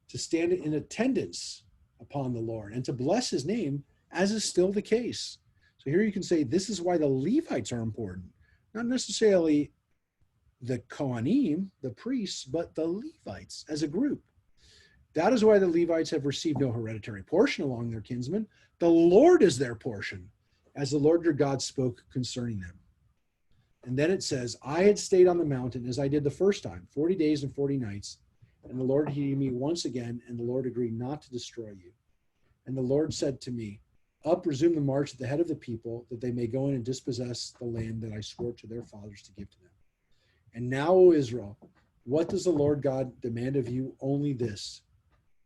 to stand in attendance upon the Lord, and to bless his name, as is still the case. So here you can say this is why the Levites are important, not necessarily the Kohanim, the priests, but the Levites as a group. That is why the Levites have received no hereditary portion along their kinsmen. The Lord is their portion, as the Lord your God spoke concerning them. And then it says, I had stayed on the mountain as I did the first time, 40 days and 40 nights. And the Lord heeded me once again, and the Lord agreed not to destroy you. And the Lord said to me, up, resume the march at the head of the people, that they may go in and dispossess the land that I swore to their fathers to give to them. And now, O Israel, what does the Lord God demand of you? Only this,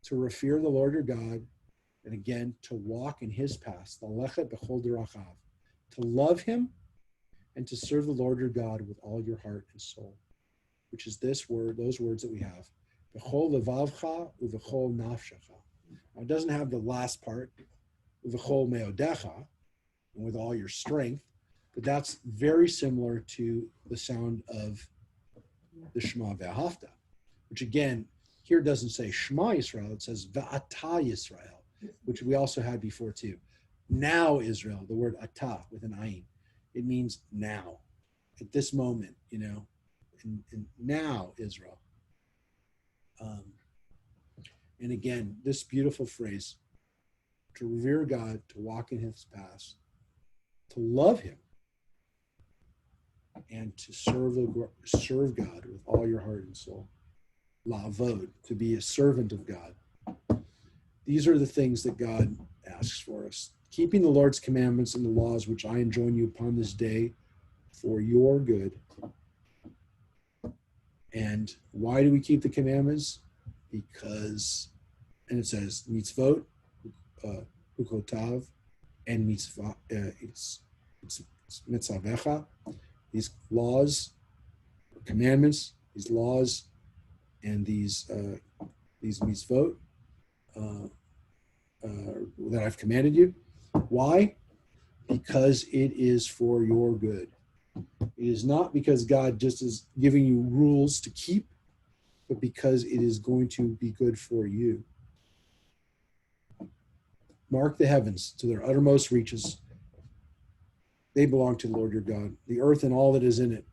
to revere the Lord your God, and again, to walk in his paths, to love him, and to serve the Lord your God with all your heart and soul, which is this word, those words that we have. B'chol levavcha u'v'chol nafshecha. Now, it doesn't have the last part, u'v'chol meodecha, and with all your strength, but that's very similar to the sound of the Shema V'ahavta, which again, here it doesn't say Shema Yisrael, it says V'ata Yisrael, which we also had before too. Now Israel, the word Ata with an ayin, it means now, at this moment, and now Israel. And again, this beautiful phrase, to revere God, to walk in his paths, to love him, and to serve God with all your heart and soul. La'avod, to be a servant of God. These are the things that God asks for us. Keeping the Lord's commandments and the laws which I enjoin you upon this day for your good. And why do we keep the commandments? Because, and it says, mitzvot, hukotav, and mitzvah, it's mitzavecha, these laws, commandments, these laws, and these mitzvot, that I've commanded you. Why? Because it is for your good. It is not because God just is giving you rules to keep, but because it is going to be good for you. Mark the heavens to their uttermost reaches. They belong to the Lord your God, the earth and all that is in it.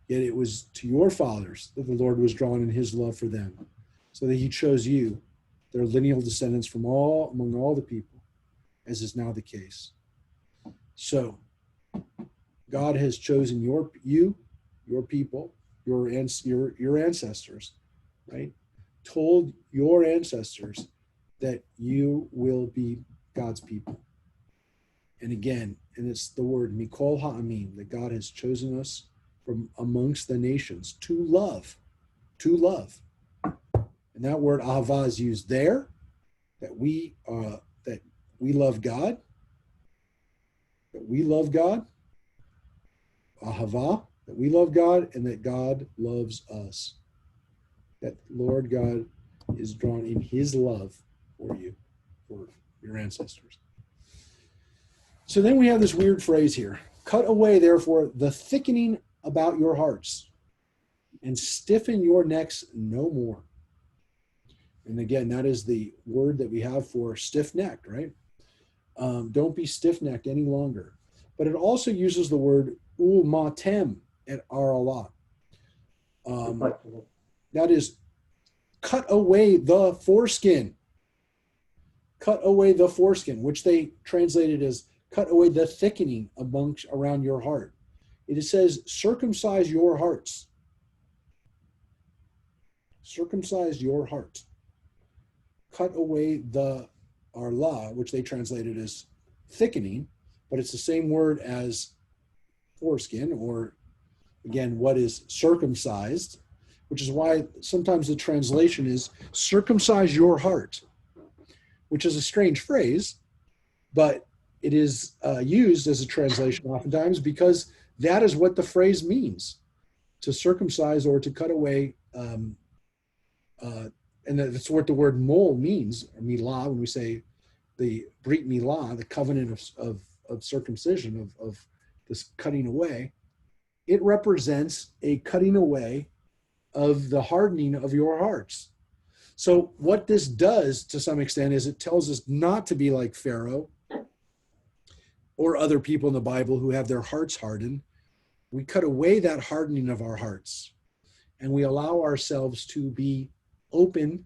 Yet it was to your fathers that the Lord was drawn in his love for them, so that he chose you, their lineal descendants from among all the people, as is now the case. So God has chosen your people, your ancestors, right? Told your ancestors that you will be God's people. And again, and it's the word mikol ha'amim, that God has chosen us from amongst the nations to love. And that word ahava is used there, that we love God, ahava, that we love God, and that God loves us. That Lord God is drawn in his love for you, for your ancestors. So then we have this weird phrase here. Cut away, therefore, the thickening about your hearts, and stiffen your necks no more. And again, that is the word that we have for stiff-necked, right? Don't be stiff-necked any longer. But it also uses the word umatem et aralah. That is, cut away the foreskin. Cut away the foreskin, which they translated as cut away the thickening around your heart. It says, circumcise your hearts. Circumcise your heart. Cut away the arlah, which they translated as thickening, but it's the same word as foreskin, or again, what is circumcised, which is why sometimes the translation is circumcise your heart, which is a strange phrase, but it is used as a translation oftentimes because that is what the phrase means, to circumcise or to cut away. And that's what the word mol means, or milah, when we say the brit milah, the covenant of circumcision, of this cutting away. It represents a cutting away of the hardening of your hearts. So what this does to some extent is it tells us not to be like Pharaoh or other people in the Bible who have their hearts hardened. We cut away that hardening of our hearts, and we allow ourselves to be open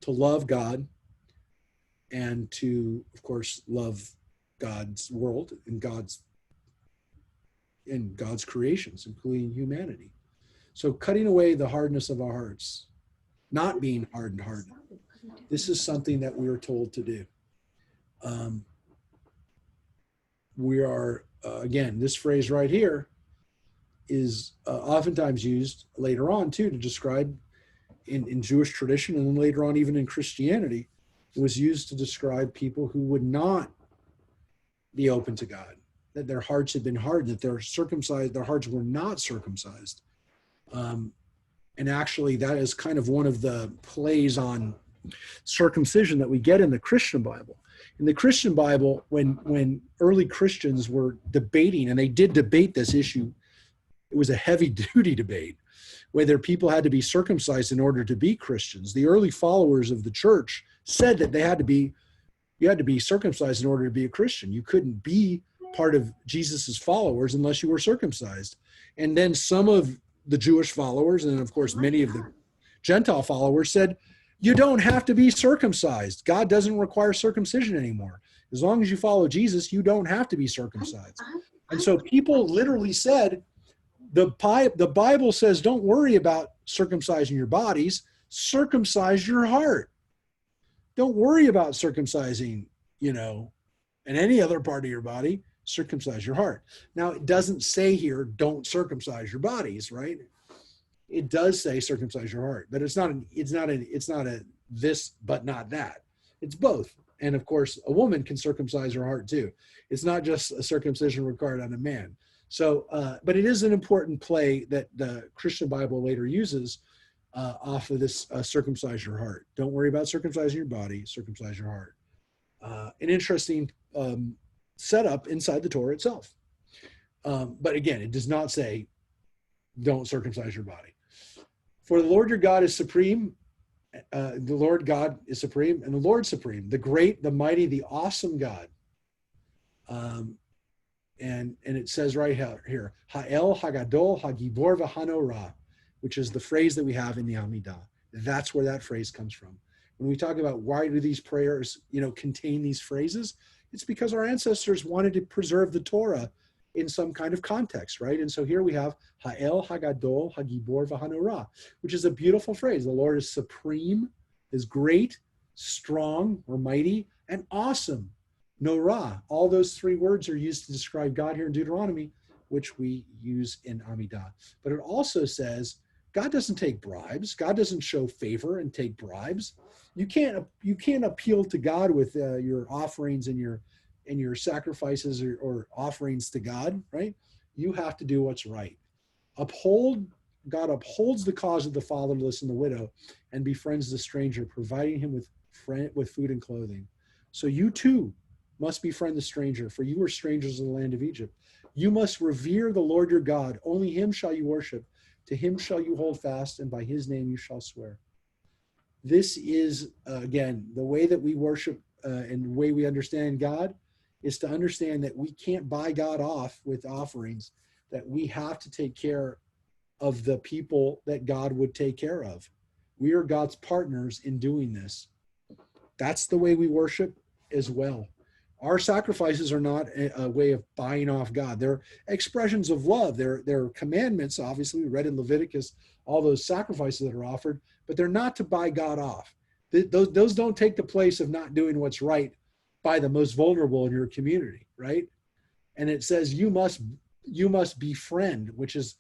to love God and to, of course, love God's world and God's creations, including humanity. So cutting away the hardness of our hearts, not being hardened. This is something that we are told to do. We are, again, this phrase right here is oftentimes used later on too to describe in Jewish tradition, and then later on even in Christianity, it was used to describe people who would not be open to God, that their hearts had been hardened, that their hearts were not circumcised. And actually that is kind of one of the plays on circumcision that we get in the Christian Bible. In the Christian Bible, when early Christians were debating, and they did debate this issue, it was a heavy duty debate, whether people had to be circumcised in order to be Christians. The early followers of the church said that you had to be circumcised in order to be a Christian. You couldn't be part of Jesus's followers unless you were circumcised. And then some of the Jewish followers, and of course many of the Gentile followers, said, you don't have to be circumcised. God doesn't require circumcision anymore. As long as you follow Jesus, you don't have to be circumcised. And so people literally said, the Bible says, don't worry about circumcising your bodies, circumcise your heart. Don't worry about circumcising, in any other part of your body, circumcise your heart. Now, it doesn't say here, don't circumcise your bodies, right? It does say circumcise your heart, but it's not a this, but not that. It's both. And of course, a woman can circumcise her heart too. It's not just a circumcision required on a man. So, but it is an important play that the Christian Bible later uses off of this circumcise your heart. Don't worry about circumcising your body, circumcise your heart. An interesting setup inside the Torah itself. But again, it does not say don't circumcise your body. For the Lord your God is supreme. The Lord God is supreme, and the Lord supreme, the great, the mighty, the awesome God. And it says right here, Ha'el, Hagadol, Hagibor, V'Hanorah, which is the phrase that we have in the Amidah. That's where that phrase comes from. When we talk about why do these prayers, contain these phrases, it's because our ancestors wanted to preserve the Torah in some kind of context, right? And so here we have Ha'el, Hagadol, Hagibor, V'Hanorah, which is a beautiful phrase. The Lord is supreme, is great, strong or mighty, and awesome. Norah. All those three words are used to describe God here in Deuteronomy, which we use in Amidah. But it also says God doesn't take bribes. God doesn't show favor and take bribes. You can't appeal to God with your offerings and your sacrifices or offerings to God, right? You have to do what's right. God upholds the cause of the fatherless and the widow and befriends the stranger, providing him with food and clothing. So you too must befriend the stranger, for you were strangers in the land of Egypt. You must revere the Lord your God. Only him shall you worship. To him shall you hold fast, and by his name you shall swear. This is, again, the way that we worship and the way we understand God is to understand that we can't buy God off with offerings, that we have to take care of the people that God would take care of. We are God's partners in doing this. That's the way we worship as well. Our sacrifices are not a way of buying off God. They're expressions of love. They're commandments, obviously. We read in Leviticus all those sacrifices that are offered, but they're not to buy God off. Those don't take the place of not doing what's right by the most vulnerable in your community, right? And it says you must befriend, which is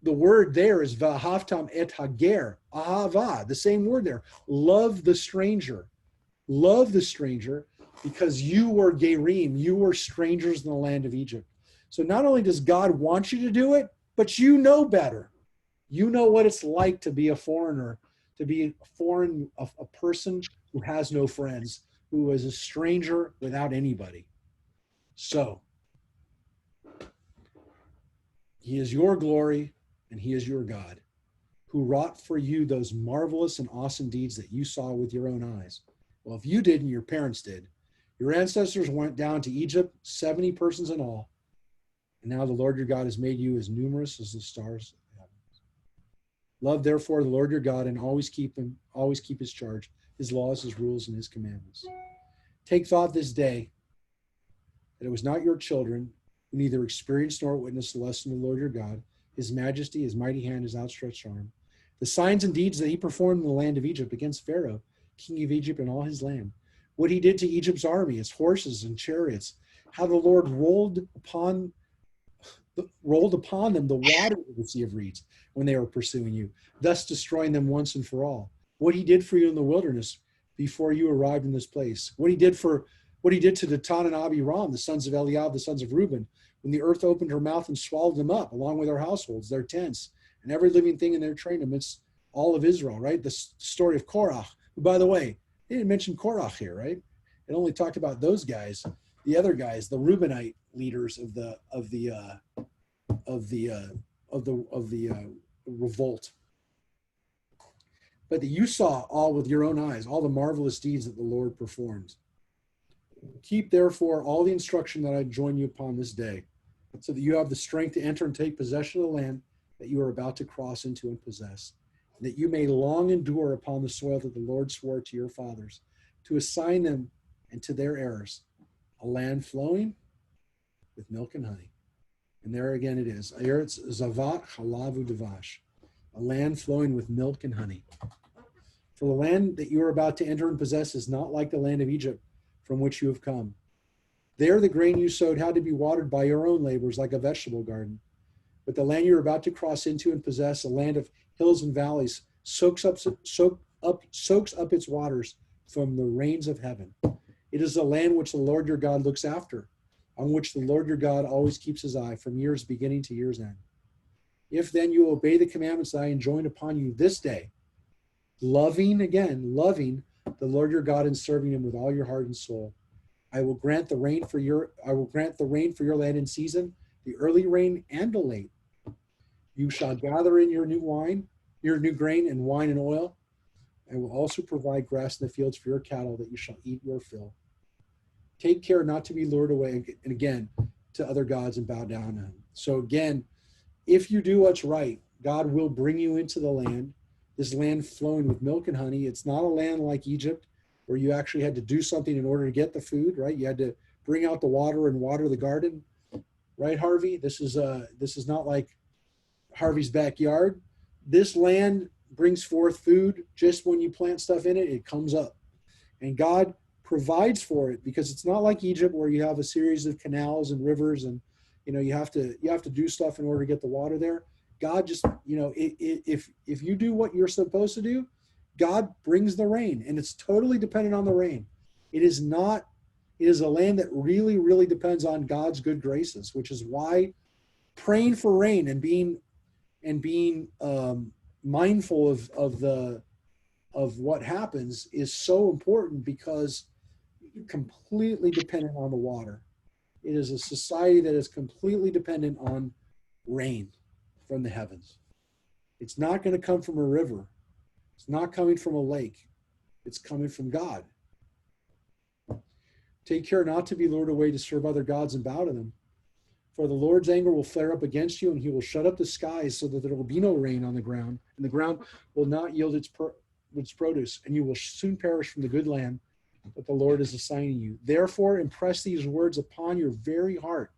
the word there is v'ahavtam et hager, ahava, the same word there. Love the stranger. Love the stranger, because you were gerim, you were strangers in the land of Egypt. So not only does God want you to do it, but you know better. You know what it's like to be a foreigner, to be a person who has no friends, who is a stranger without anybody. So he is your glory and he is your God, who wrought for you those marvelous and awesome deeds that you saw with your own eyes. Well, if you didn't, your parents did. Your ancestors went down to Egypt, 70 persons in all. And now the Lord your God has made you as numerous as the stars of the heavens. Love, therefore, the Lord your God and always keep his charge, his laws, his rules, and his commandments. Take thought this day that it was not your children who neither experienced nor witnessed the lesson of the Lord your God, his majesty, his mighty hand, his outstretched arm, the signs and deeds that he performed in the land of Egypt against Pharaoh, king of Egypt, and all his land. What he did to Egypt's army, its horses and chariots, how the Lord rolled upon them the water of the Sea of Reeds when they were pursuing you, thus destroying them once and for all. What he did for you in the wilderness before you arrived in this place. What he did to Datan and Abiram, the sons of Eliab, the sons of Reuben, when the earth opened her mouth and swallowed them up, along with their households, their tents, and every living thing in their train amidst all of Israel, right? The story of Korach, who, by the way, they didn't mention Korach here, right? It only talked about those guys. The other guys, the Reubenite leaders of the revolt. But that you saw all with your own eyes, all the marvelous deeds that the Lord performed. Keep therefore all the instruction that I join you upon this day, so that you have the strength to enter and take possession of the land that you are about to cross into and possess, and that you may long endure upon the soil that the Lord swore to your fathers, to assign them and to their heirs, a land flowing with milk and honey. And there again it is, Eretz Zavat Halavu Devash, a land flowing with milk and honey. For the land that you are about to enter and possess is not like the land of Egypt from which you have come. There the grain you sowed had to be watered by your own labors like a vegetable garden. But the land you're about to cross into and possess, a land of hills and valleys, soaks up its waters from the rains of heaven. It is a land which the Lord your God looks after, on which the Lord your God always keeps his eye from year's beginning to year's end. If then you obey the commandments that I enjoin upon you this day, loving the Lord your God and serving him with all your heart and soul, I will grant the rain for your land in season, the early rain and the late. You shall gather in your new grain and wine and oil. I will also provide grass in the fields for your cattle, that you shall eat your fill. Take care not to be lured away, and again, to other gods and bow down to them. So again, if you do what's right, God will bring you into the land, this land flowing with milk and honey. It's not a land like Egypt, where you actually had to do something in order to get the food, right? You had to bring out the water and water the garden, right, Harvey? This is not like Harvey's backyard. This land brings forth food. Just when you plant stuff in it, it comes up. And God provides for it, because it's not like Egypt, where you have a series of canals and rivers, and you have to do stuff in order to get the water there. God just, if you do what you're supposed to do, God brings the rain, and it's totally dependent on the rain. It is a land that really, really depends on God's good graces, which is why praying for rain and being mindful of what happens is so important, because you're completely dependent on the water. It is a society that is completely dependent on rain from the heavens. It's not going to come from a river. It's not coming from a lake. It's coming from God. Take care not to be lured away to serve other gods and bow to them. For the Lord's anger will flare up against you, and he will shut up the skies so that there will be no rain on the ground, and the ground will not yield its produce, and you will soon perish from the good land that the Lord is assigning you. Therefore, impress these words upon your very heart.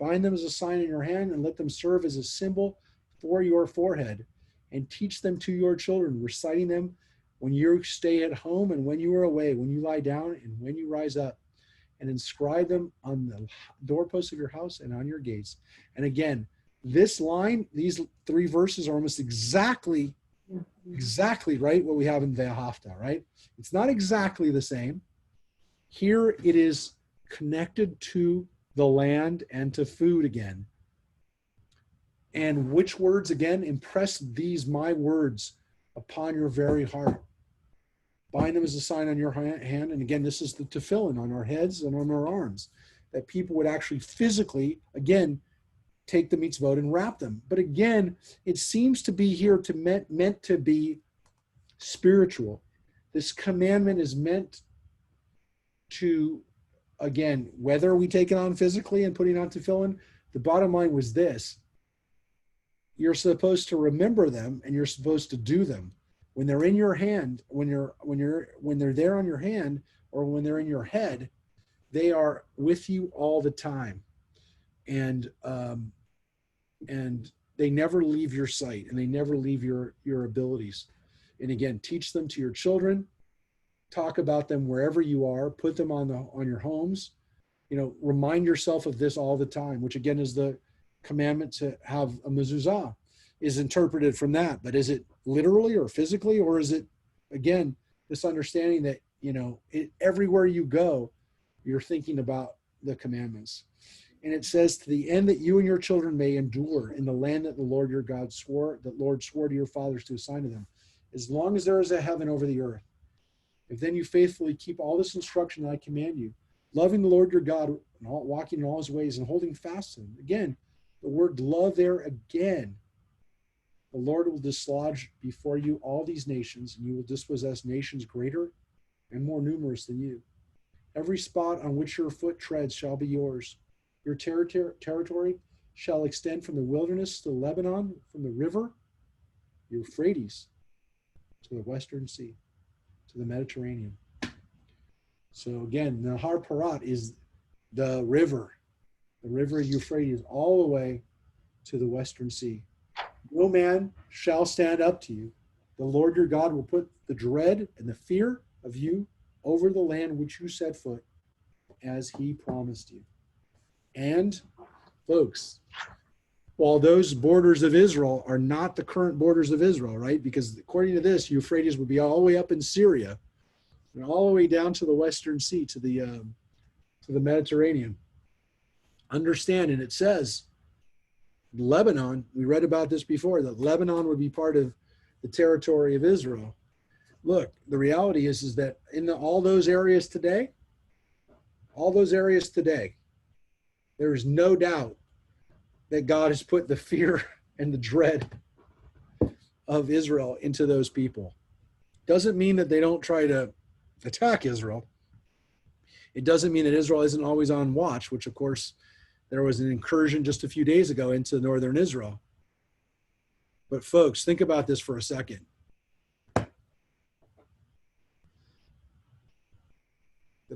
Bind them as a sign in your hand, and let them serve as a symbol for your forehead, and teach them to your children, reciting them when you stay at home and when you are away, when you lie down and when you rise up, and inscribe them on the doorposts of your house and on your gates. And again, these 3 verses are almost exactly right what we have in Ve'ahavta, right? It's not exactly the same. Here it is connected to the land and to food again. And which words again? Impress these my words upon your very heart. Bind them as a sign on your hand. And again, this is the tefillin on our heads and on our arms, that people would actually physically, again, take the mitzvot and wrap them. But again, it seems to be here meant to be spiritual. This commandment is meant to, again, whether we take it on physically and putting on tefillin, the bottom line was this: you're supposed to remember them, and you're supposed to do them. When they're in your hand, when they're there on your hand, or when they're in your head, they are with you all the time, and they never leave your sight, and they never leave your abilities. And again, teach them to your children. Talk about them wherever you are. Put them on your homes. Remind yourself of this all the time, which again is the commandment to have a mezuzah, is interpreted from that. But is it literally or physically, or is it, again, this understanding that, everywhere you go, you're thinking about the commandments. And it says, to the end that you and your children may endure in the land that the Lord your God swore to your fathers to assign to them, as long as there is a heaven over the earth. If then you faithfully keep all this instruction that I command you, loving the Lord your God, and walking in all his ways, and holding fast to him. Again, the word love there again. The Lord will dislodge before you all these nations, and you will dispossess nations greater and more numerous than you. Every spot on which your foot treads shall be yours. Your territory shall extend from the wilderness to Lebanon, from the river, the Euphrates, to the western sea, to the Mediterranean. So again, Nahar Parat is the river Euphrates, all the way to the western sea. No man shall stand up to you. The Lord your God will put the dread and the fear of you over the land which you set foot, as he promised you. And folks, while those borders of Israel are not the current borders of Israel, right? Because according to this, Euphrates would be all the way up in Syria and all the way down to the western sea, to the Mediterranean. Understand, and it says, Lebanon, we read about this before, that Lebanon would be part of the territory of Israel. Look, the reality is that in all those areas today, there is no doubt that God has put the fear and the dread of Israel into those people. Doesn't mean that they don't try to attack Israel. It doesn't mean that Israel isn't always on watch, which of course there was an incursion just a few days ago into northern Israel. But folks, think about this for a second. The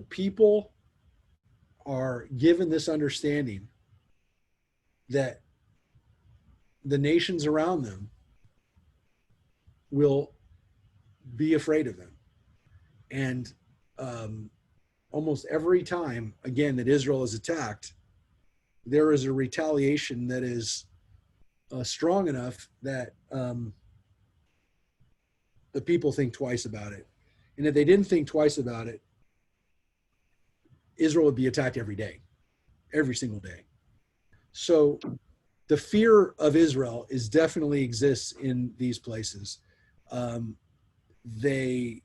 people are given this understanding that the nations around them will be afraid of them. And almost every time, again, that Israel is attacked, there is a retaliation that is strong enough that the people think twice about it. And if they didn't think twice about it, Israel would be attacked every day, every single day. So the fear of Israel is definitely exists in these places. They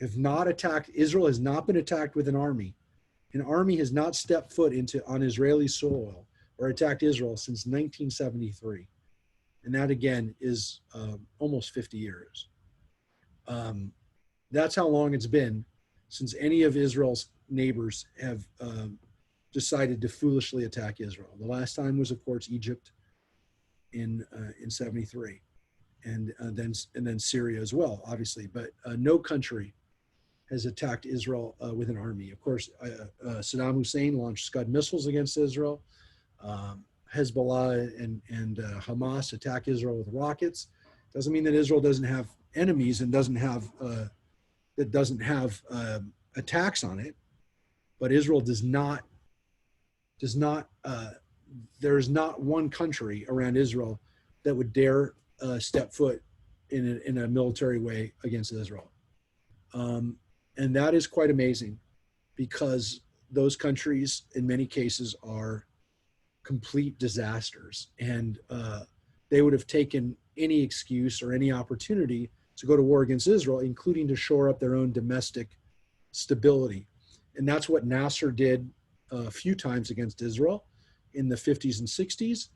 have not attacked, Israel has not been attacked with an army. An army has not stepped foot on Israeli soil or attacked Israel since 1973. And that again is almost 50 years. That's how long it's been since any of Israel's neighbors have decided to foolishly attack Israel. The last time was, of course, Egypt in 73, and then Syria as well, obviously. But no country has attacked Israel with an army. Of course, Saddam Hussein launched Scud missiles against Israel. Hezbollah and Hamas attack Israel with rockets. Doesn't mean that Israel doesn't have enemies and doesn't have attacks on it, but Israel does not. There is not one country around Israel that would dare step foot in a military way against Israel, and that is quite amazing, because those countries, in many cases, are complete disasters, and they would have taken any excuse or any opportunity to go to war against Israel, including to shore up their own domestic stability. And that's what Nasser did a few times against Israel in the 50s and 60s.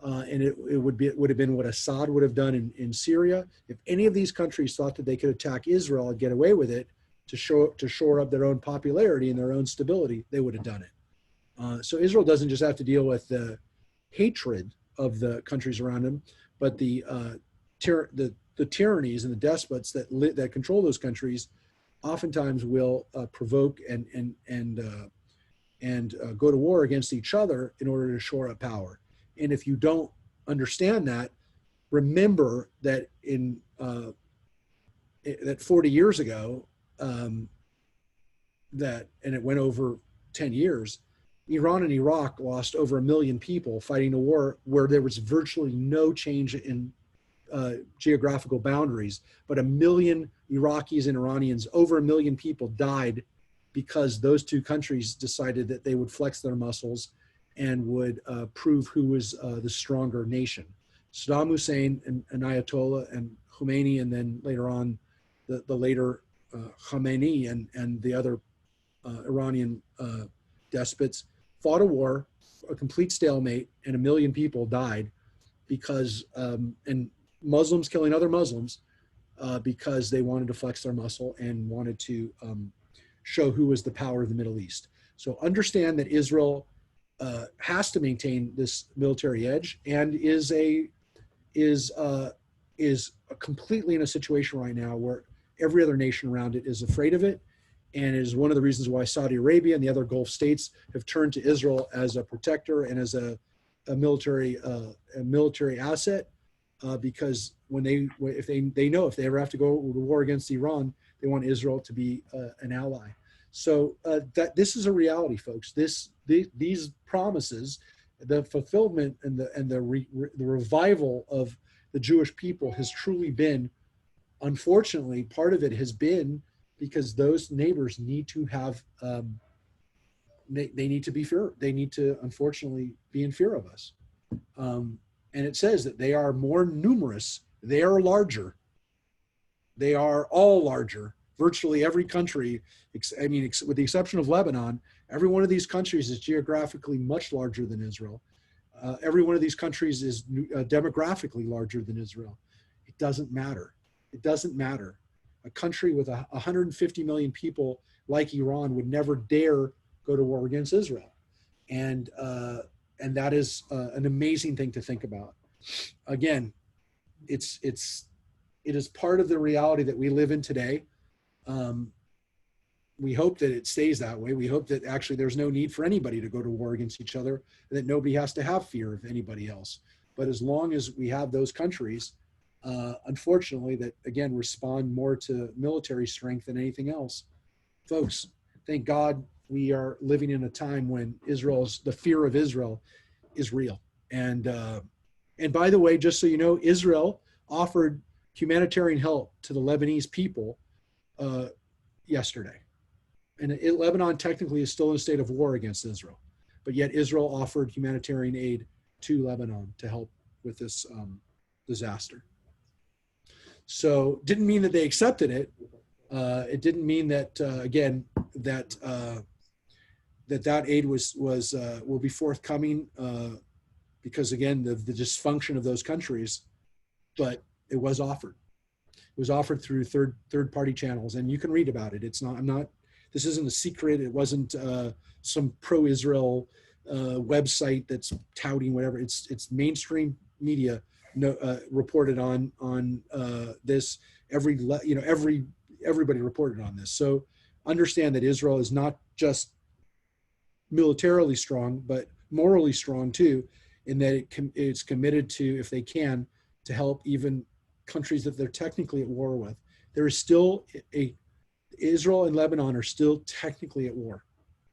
And it would have been what Assad would have done in Syria. If any of these countries thought that they could attack Israel and get away with it to shore up their own popularity and their own stability, they would have done it. So Israel doesn't just have to deal with the hatred of the countries around them, but the tyrannies and the despots that control those countries oftentimes will provoke and go to war against each other in order to shore up power. And if you don't understand that, remember that that 40 years ago, and it went over 10 years, Iran and Iraq lost over 1 million people fighting a war where there was virtually no change in geographical boundaries, but 1 million Iraqis and Iranians, over 1 million people died because those two countries decided that they would flex their muscles and would prove who was the stronger nation. Saddam Hussein and Ayatollah and Khomeini, and then later on the later Khamenei and the other Iranian despots fought a war, a complete stalemate, and 1 million people died because, and Muslims killing other Muslims because they wanted to flex their muscle and wanted to show who was the power of the Middle East. So understand that Israel has to maintain this military edge and is completely in a situation right now where every other nation around it is afraid of it, and is one of the reasons why Saudi Arabia and the other Gulf states have turned to Israel as a protector and as a military asset, because if they know if they ever have to go to war against Iran, they want Israel to be an ally. So that this is a reality, folks. These promises, the fulfillment and the revival of the Jewish people has truly been, unfortunately, part of it has been because those neighbors need to have they need to be fear. They need to, unfortunately, be in fear of us. And it says that they are more numerous. They are larger. They are all larger. Virtually every country, with the exception of Lebanon, every one of these countries is geographically much larger than Israel. Every one of these countries is demographically larger than Israel. It doesn't matter. It doesn't matter. A country with 150 million people like Iran would never dare go to war against Israel. And that is an amazing thing to think about. Again, it is part of the reality that we live in today. We hope that it stays that way. We hope that actually there's no need for anybody to go to war against each other, and that nobody has to have fear of anybody else. But as long as we have those countries, unfortunately, that again respond more to military strength than anything else, folks, thank God we are living in a time when the fear of Israel is real. And by the way, just so you know, Israel offered humanitarian help to the Lebanese people yesterday. And Lebanon technically is still in a state of war against Israel, but yet Israel offered humanitarian aid to Lebanon to help with this disaster. So didn't mean that they accepted it. It didn't mean that again that aid will be forthcoming because again the dysfunction of those countries, but it was offered. It was offered through third party channels, and you can read about it. This isn't a secret. It wasn't some pro-Israel website that's touting whatever. It's mainstream media reported on this. Everybody reported on this. So understand that Israel is not just militarily strong, but morally strong too, in that it's committed to, if they can, to help even countries that they're technically at war with. There is still Israel and Lebanon are still technically at war.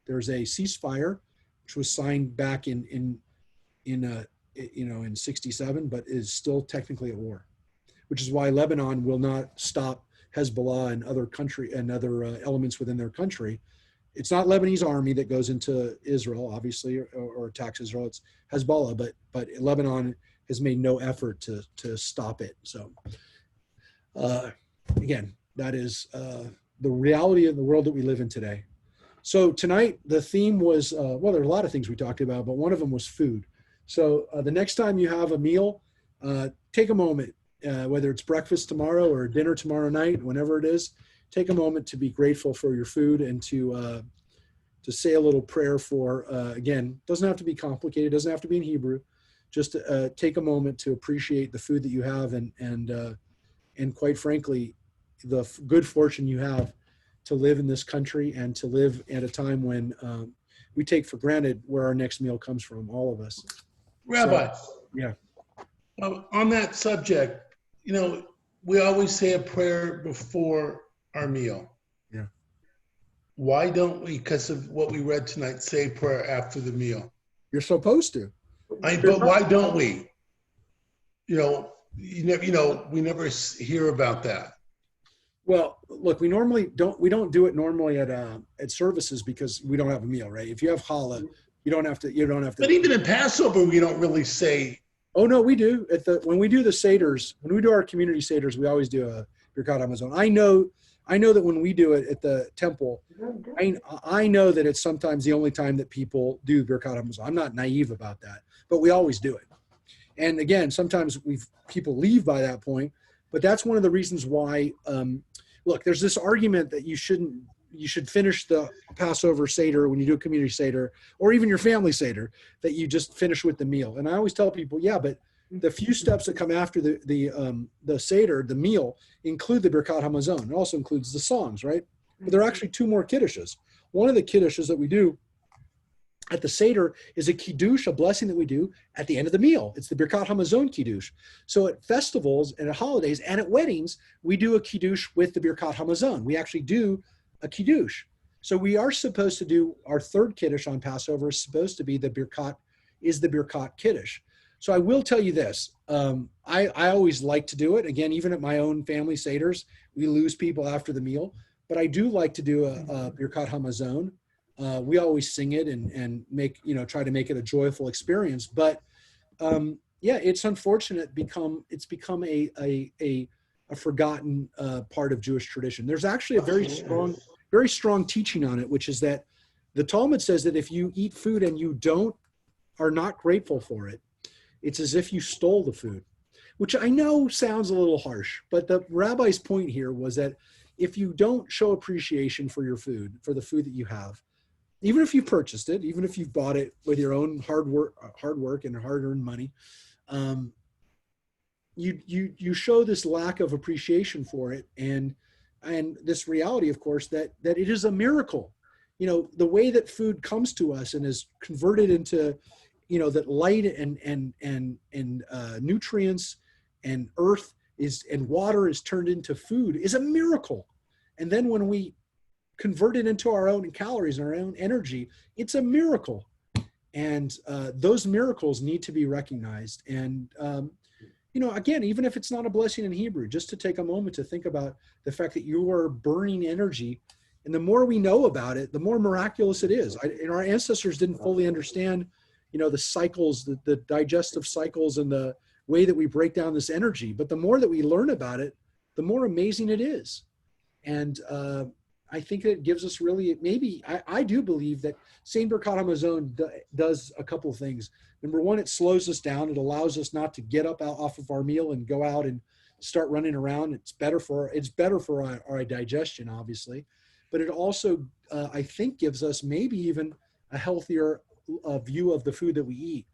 There's a ceasefire, which was signed back in 67, but is still technically at war, which is why Lebanon will not stop Hezbollah and other elements within their country. It's not Lebanese army that goes into Israel, obviously, or attacks Israel. It's Hezbollah, but Lebanon has made no effort to stop it. So again, that is the reality of the world that we live in today. So tonight, the theme was, there are a lot of things we talked about, but one of them was food. So the next time you have a meal, take a moment, whether it's breakfast tomorrow or dinner tomorrow night, whenever it is, take a moment to be grateful for your food and to say a little prayer for, again, doesn't have to be complicated, doesn't have to be in Hebrew, just take a moment to appreciate the food that you have and quite frankly, the good fortune you have to live in this country and to live at a time when we take for granted where our next meal comes from, all of us. Rabbi. So, yeah. On that subject, we always say a prayer before our meal. Yeah. Why don't we, because of what we read tonight, say prayer after the meal? You're supposed to. But why don't we? We never hear about that. Well, look, we don't do it normally at services because we don't have a meal, right? If you have challah, you don't have to. But even in Passover, we don't really say. Oh no, we do. When we do the seders, when we do our community seders, we always do a Birkat Hamazon. I know that when we do it at the temple, I know that it's sometimes the only time that people do Birkat Hamazon. I'm not naive about that, but we always do it. And again, sometimes people leave by that point, but that's one of the reasons why. Look, there's this argument that you should finish the Passover Seder when you do a community Seder, or even your family Seder, that you just finish with the meal. And I always tell people, yeah, but the few steps that come after the Seder, the meal, include the Birkat Hamazon. It also includes the songs, right? But there are actually two more kiddushes. One of the kiddushes that we do at the Seder is a kiddush, a blessing that we do at the end of the meal. It's the Birkat Hamazon kiddush. So at festivals and at holidays and at weddings, we do a kiddush with the Birkat Hamazon. We actually do a kiddush. So we are supposed to do our third kiddush on Passover is supposed to be the Birkat kiddush. So I will tell you this. I always like to do it. Again, even at my own family Seders, we lose people after the meal. But I do like to do a Birkat Hamazon. We always sing it and try to make it a joyful experience. But yeah, it's unfortunate. It's become a forgotten part of Jewish tradition. There's actually a very strong teaching on it, which is that the Talmud says that if you eat food and you are not grateful for it, it's as if you stole the food, which I know sounds a little harsh, but the rabbi's point here was that if you don't show appreciation for your food, for the food that you have, even if you purchased it, even if you've bought it with your own hard work and hard-earned money, you show this lack of appreciation for it, and this reality, of course, that it is a miracle. You know, the way that food comes to us and is converted into, you know, that light and nutrients and earth and water is turned into food is a miracle. And then when we convert it into our own calories and our own energy, it's a miracle. And those miracles need to be recognized. And, you know, again, even if it's not a blessing in Hebrew, just to take a moment to think about the fact that you are burning energy. And the more we know about it, the more miraculous it is. And our ancestors didn't fully understand, you know, the cycles, the digestive cycles and the way that we break down this energy. But the more that we learn about it, the more amazing it is. And I think it gives us really, maybe, I do believe that Saint Birkat HaMazon does a couple of things. Number one, it slows us down. It allows us not to get up off of our meal and go out and start running around. It's better for our digestion, obviously. But it also, I think, gives us maybe even a healthier view of the food that we eat.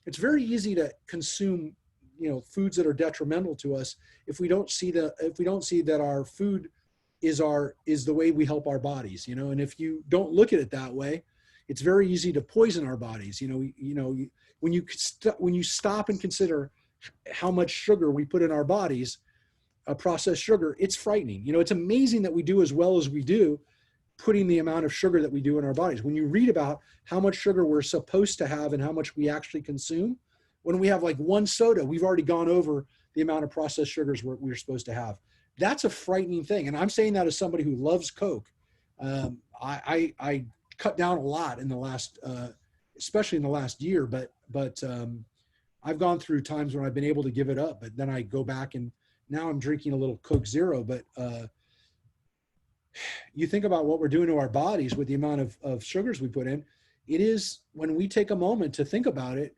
It's very easy to consume, you know, foods that are detrimental to us if we don't see that our food is the way we help our bodies, you know. And if you don't look at it that way, it's very easy to poison our bodies. You know, when you stop and consider how much sugar we put in our bodies, processed sugar, it's frightening. You know, it's amazing that we do as well as we do, putting the amount of sugar that we do in our bodies. When you read about how much sugar we're supposed to have and how much we actually consume, when we have like one soda, we've already gone over the amount of processed sugars we're supposed to have. That's a frightening thing. And I'm saying that as somebody who loves Coke. I cut down a lot in the last, especially in the last year, but I've gone through times when I've been able to give it up, but then I go back and now I'm drinking a little Coke Zero. But you think about what we're doing to our bodies with the amount of sugars we put in. It is, when we take a moment to think about it,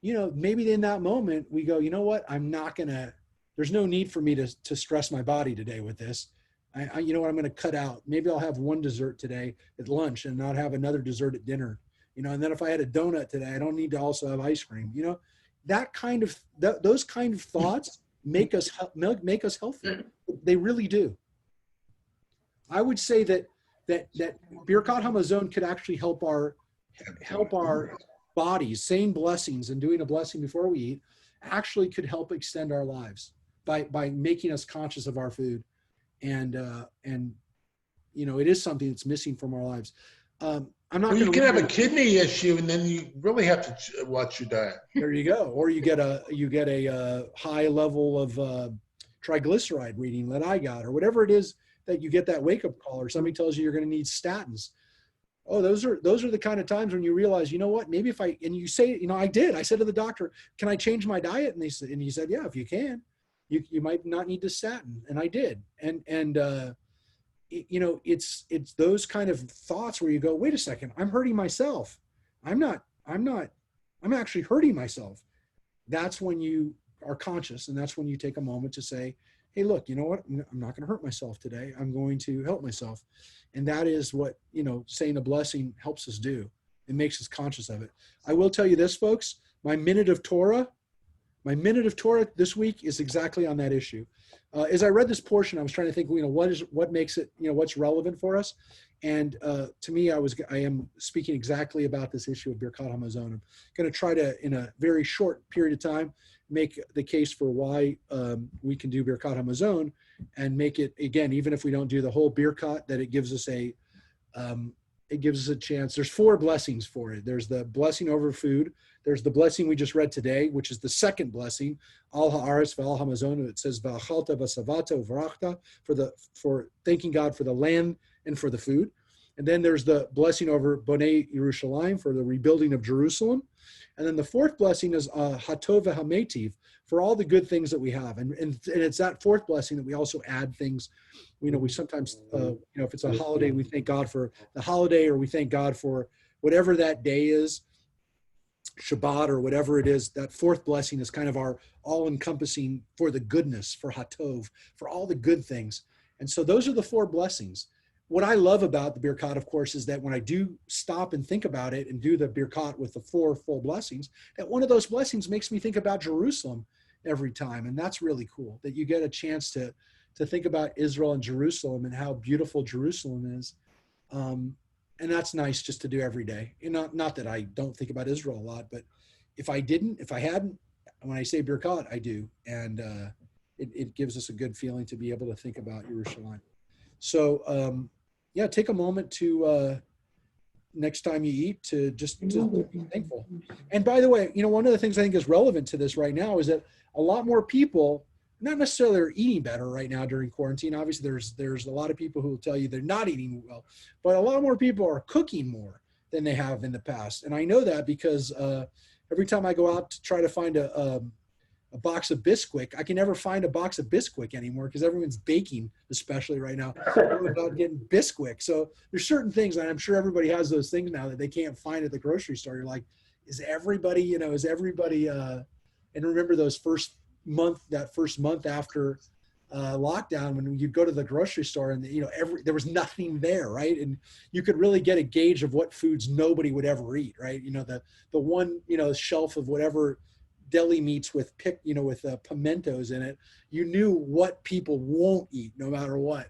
you know, maybe in that moment we go, you know what, there's no need for me to stress my body today with this. You know what, I'm going to cut out. Maybe I'll have one dessert today at lunch and not have another dessert at dinner, you know, and then if I had a donut today, I don't need to also have ice cream. You know, those kind of thoughts make us healthy. They really do. I would say that Birkat HaMazon could actually help our bodies, saying blessings and doing a blessing before we eat actually could help extend our lives by making us conscious of our food. And you know, it is something that's missing from our lives. I'm not. Well, you can have a kidney issue, and then you really have to watch your diet. There you go. Or you get a high level of triglyceride reading that I got, or whatever it is that you get that wake up call, or somebody tells you you're going to need statins. Oh, those are the kind of times when you realize, you know what, maybe if and you say, you know, I said to the doctor, can I change my diet? And he said, yeah, if you can, you might not need the statin. And I did. And you know, it's those kind of thoughts where you go, wait a second, I'm hurting myself. I'm actually hurting myself. That's when you are conscious. And that's when you take a moment to say, hey, look, you know what? I'm not going to hurt myself today. I'm going to help myself. And that is what, you know, saying a blessing helps us do. It makes us conscious of it. I will tell you this, folks, my minute of Torah this week is exactly on that issue. As I read this portion, I was trying to think, you know, what makes it, you know, what's relevant for us. And to me, I am speaking exactly about this issue of Birkat HaMazon. I'm going to try to, in a very short period of time, make the case for why we can do Birkat HaMazon, and make it, again, even if we don't do the whole Birkat, that it gives us a chance. There's 4 blessings for it. There's the blessing over food. There's the blessing we just read today, which is the second blessing, Al Ha'aretz V'Al HaMazon. It says V'achalta v'savata u'varachta, for thanking God for the land and for the food. And then there's the blessing over Bonei Yerushalayim for the rebuilding of Jerusalem. And then the fourth blessing is Hatov HaMetiv, for all the good things that we have. And it's that fourth blessing that we also add things. We sometimes, if it's a holiday, we thank God for the holiday, or we thank God for whatever that day is, Shabbat or whatever it is. That fourth blessing is kind of our all-encompassing for the goodness, for Hatov, for all the good things. And so those are the four blessings. What I love about the Birkat, of course, is that when I do stop and think about it and do the Birkat with the four full blessings, that one of those blessings makes me think about Jerusalem every time. And that's really cool, that you get a chance to think about Israel and Jerusalem and how beautiful Jerusalem is. And that's nice just to do every day. Not that I don't think about Israel a lot, but if I hadn't, when I say Birkat, I do. And it gives us a good feeling to be able to think about Yerushalayim. So, take a moment to next time you eat to be thankful. And by the way, one of the things I think is relevant to this right now is that a lot more people, not necessarily are eating better right now during quarantine. Obviously, there's a lot of people who will tell you they're not eating well, but a lot more people are cooking more than they have in the past. And I know that because every time I go out to try to find a box of Bisquick, I can never find a box of Bisquick anymore because everyone's baking, especially right now, about getting Bisquick. So there's certain things, and I'm sure everybody has those things now that they can't find at the grocery store. You're like, is everybody, and remember those first month after lockdown, when you go to the grocery store and there was nothing there, right? And you could really get a gauge of what foods nobody would ever eat, right? The one shelf of whatever deli meats with pimentos in it, you knew what people won't eat no matter what.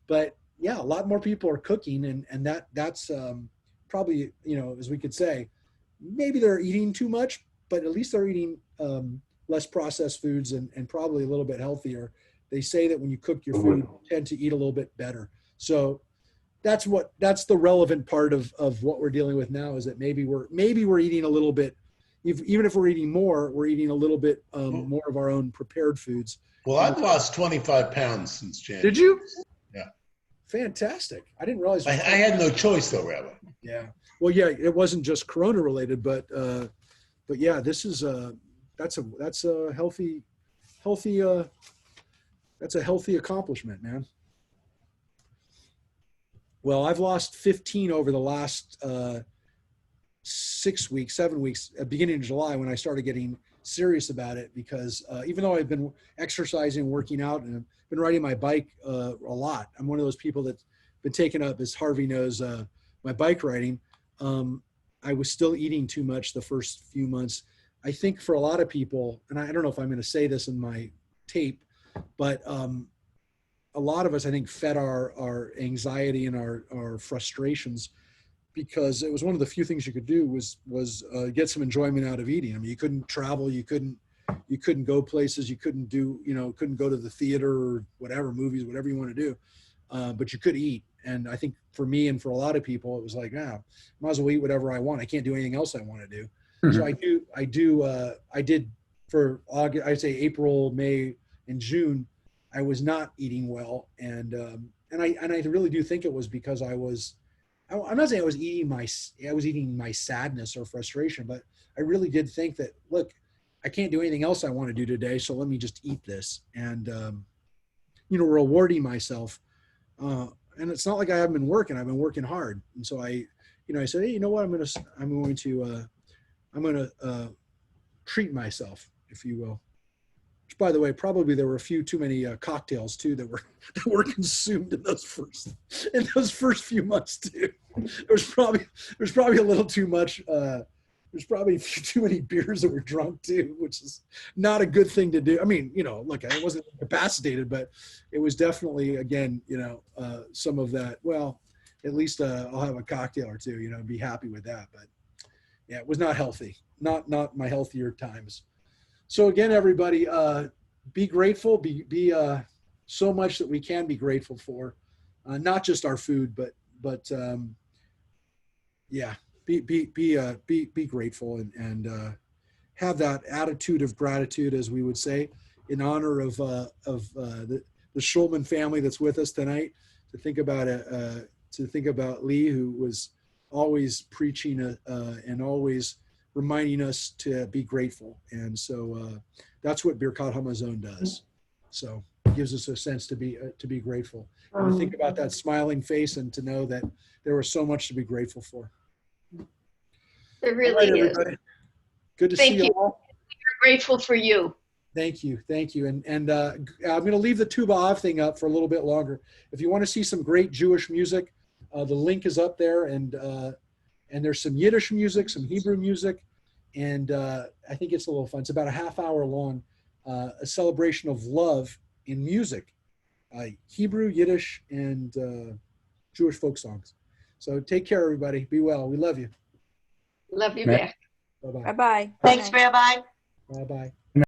But yeah, a lot more people are cooking, and that's probably, as we could say, maybe they're eating too much, but at least they're eating less processed foods and probably a little bit healthier. They say that when you cook your food, you tend to eat a little bit better. So that's the relevant part of what we're dealing with now, is that maybe we're eating a little bit, even if we're eating more, we're eating a little bit more of our own prepared foods. Well, I've lost 25 pounds since January. Did you? Yeah. Fantastic. I didn't realize. I had no choice though, Rabbi. Yeah. Well, yeah, it wasn't just Corona related, but yeah, this is that's a healthy accomplishment, man. Well, I've lost 15 over the last 7 weeks, at the beginning of July, when I started getting serious about it, because even though I've been exercising, working out, and I've been riding my bike a lot, I'm one of those people that's been taking up, as Harvey knows, my bike riding. I was still eating too much the first few months. I think for a lot of people, and I don't know if I'm going to say this in my tape, but a lot of us, I think, fed our anxiety and our frustrations, because it was one of the few things you could do was get some enjoyment out of eating. I mean, you couldn't travel, you couldn't go places, you couldn't go to the theater or whatever, movies, whatever you want to do, but you could eat. And I think for me and for a lot of people, it was like, might as well eat whatever I want. I can't do anything else I want to do. Mm-hmm. So I did for August, I'd say April, May, and June, I was not eating well. And I really do think it was because I'm not saying I was eating my sadness or frustration, but I really did think that, look, I can't do anything else I want to do today, so let me just eat this. And, rewarding myself. And it's not like I haven't been working. I've been working hard. And so I said, hey, you know what? I'm going to treat myself, if you will. Which, by the way, probably there were a few too many cocktails too that were consumed in those first few months too. There's probably a little too much. There's probably too many beers that were drunk too, which is not a good thing to do. I mean, look, I wasn't incapacitated, but it was definitely, again, some of that. Well, at least I'll have a cocktail or two, be happy with that. But yeah, it was not healthy, not my healthier times. So again, everybody, be grateful, be so much that we can be grateful for, not just our food, but be grateful and have that attitude of gratitude, as we would say, in honor of the Schulman family that's with us tonight, to think about to think about Lee, who was always preaching and always reminding us to be grateful. And so that's what Birkat Hamazon does. So it gives us a sense to be grateful. And to think about that smiling face and to know that there was so much to be grateful for. There really is. Everybody. Good to Thank see you. you all. We're grateful for you. Thank you. And I'm going to leave the Tu B'Av thing up for a little bit longer. If you want to see some great Jewish music, the link is up there, and there's some Yiddish music, some Hebrew music, and I think it's a little fun. It's about a half hour long, a celebration of love in music, Hebrew, Yiddish, and Jewish folk songs. So take care, everybody. Be well. We love you. Love you back. Bye-bye. Bye-bye. Thanks, Rabbi. Bye-bye.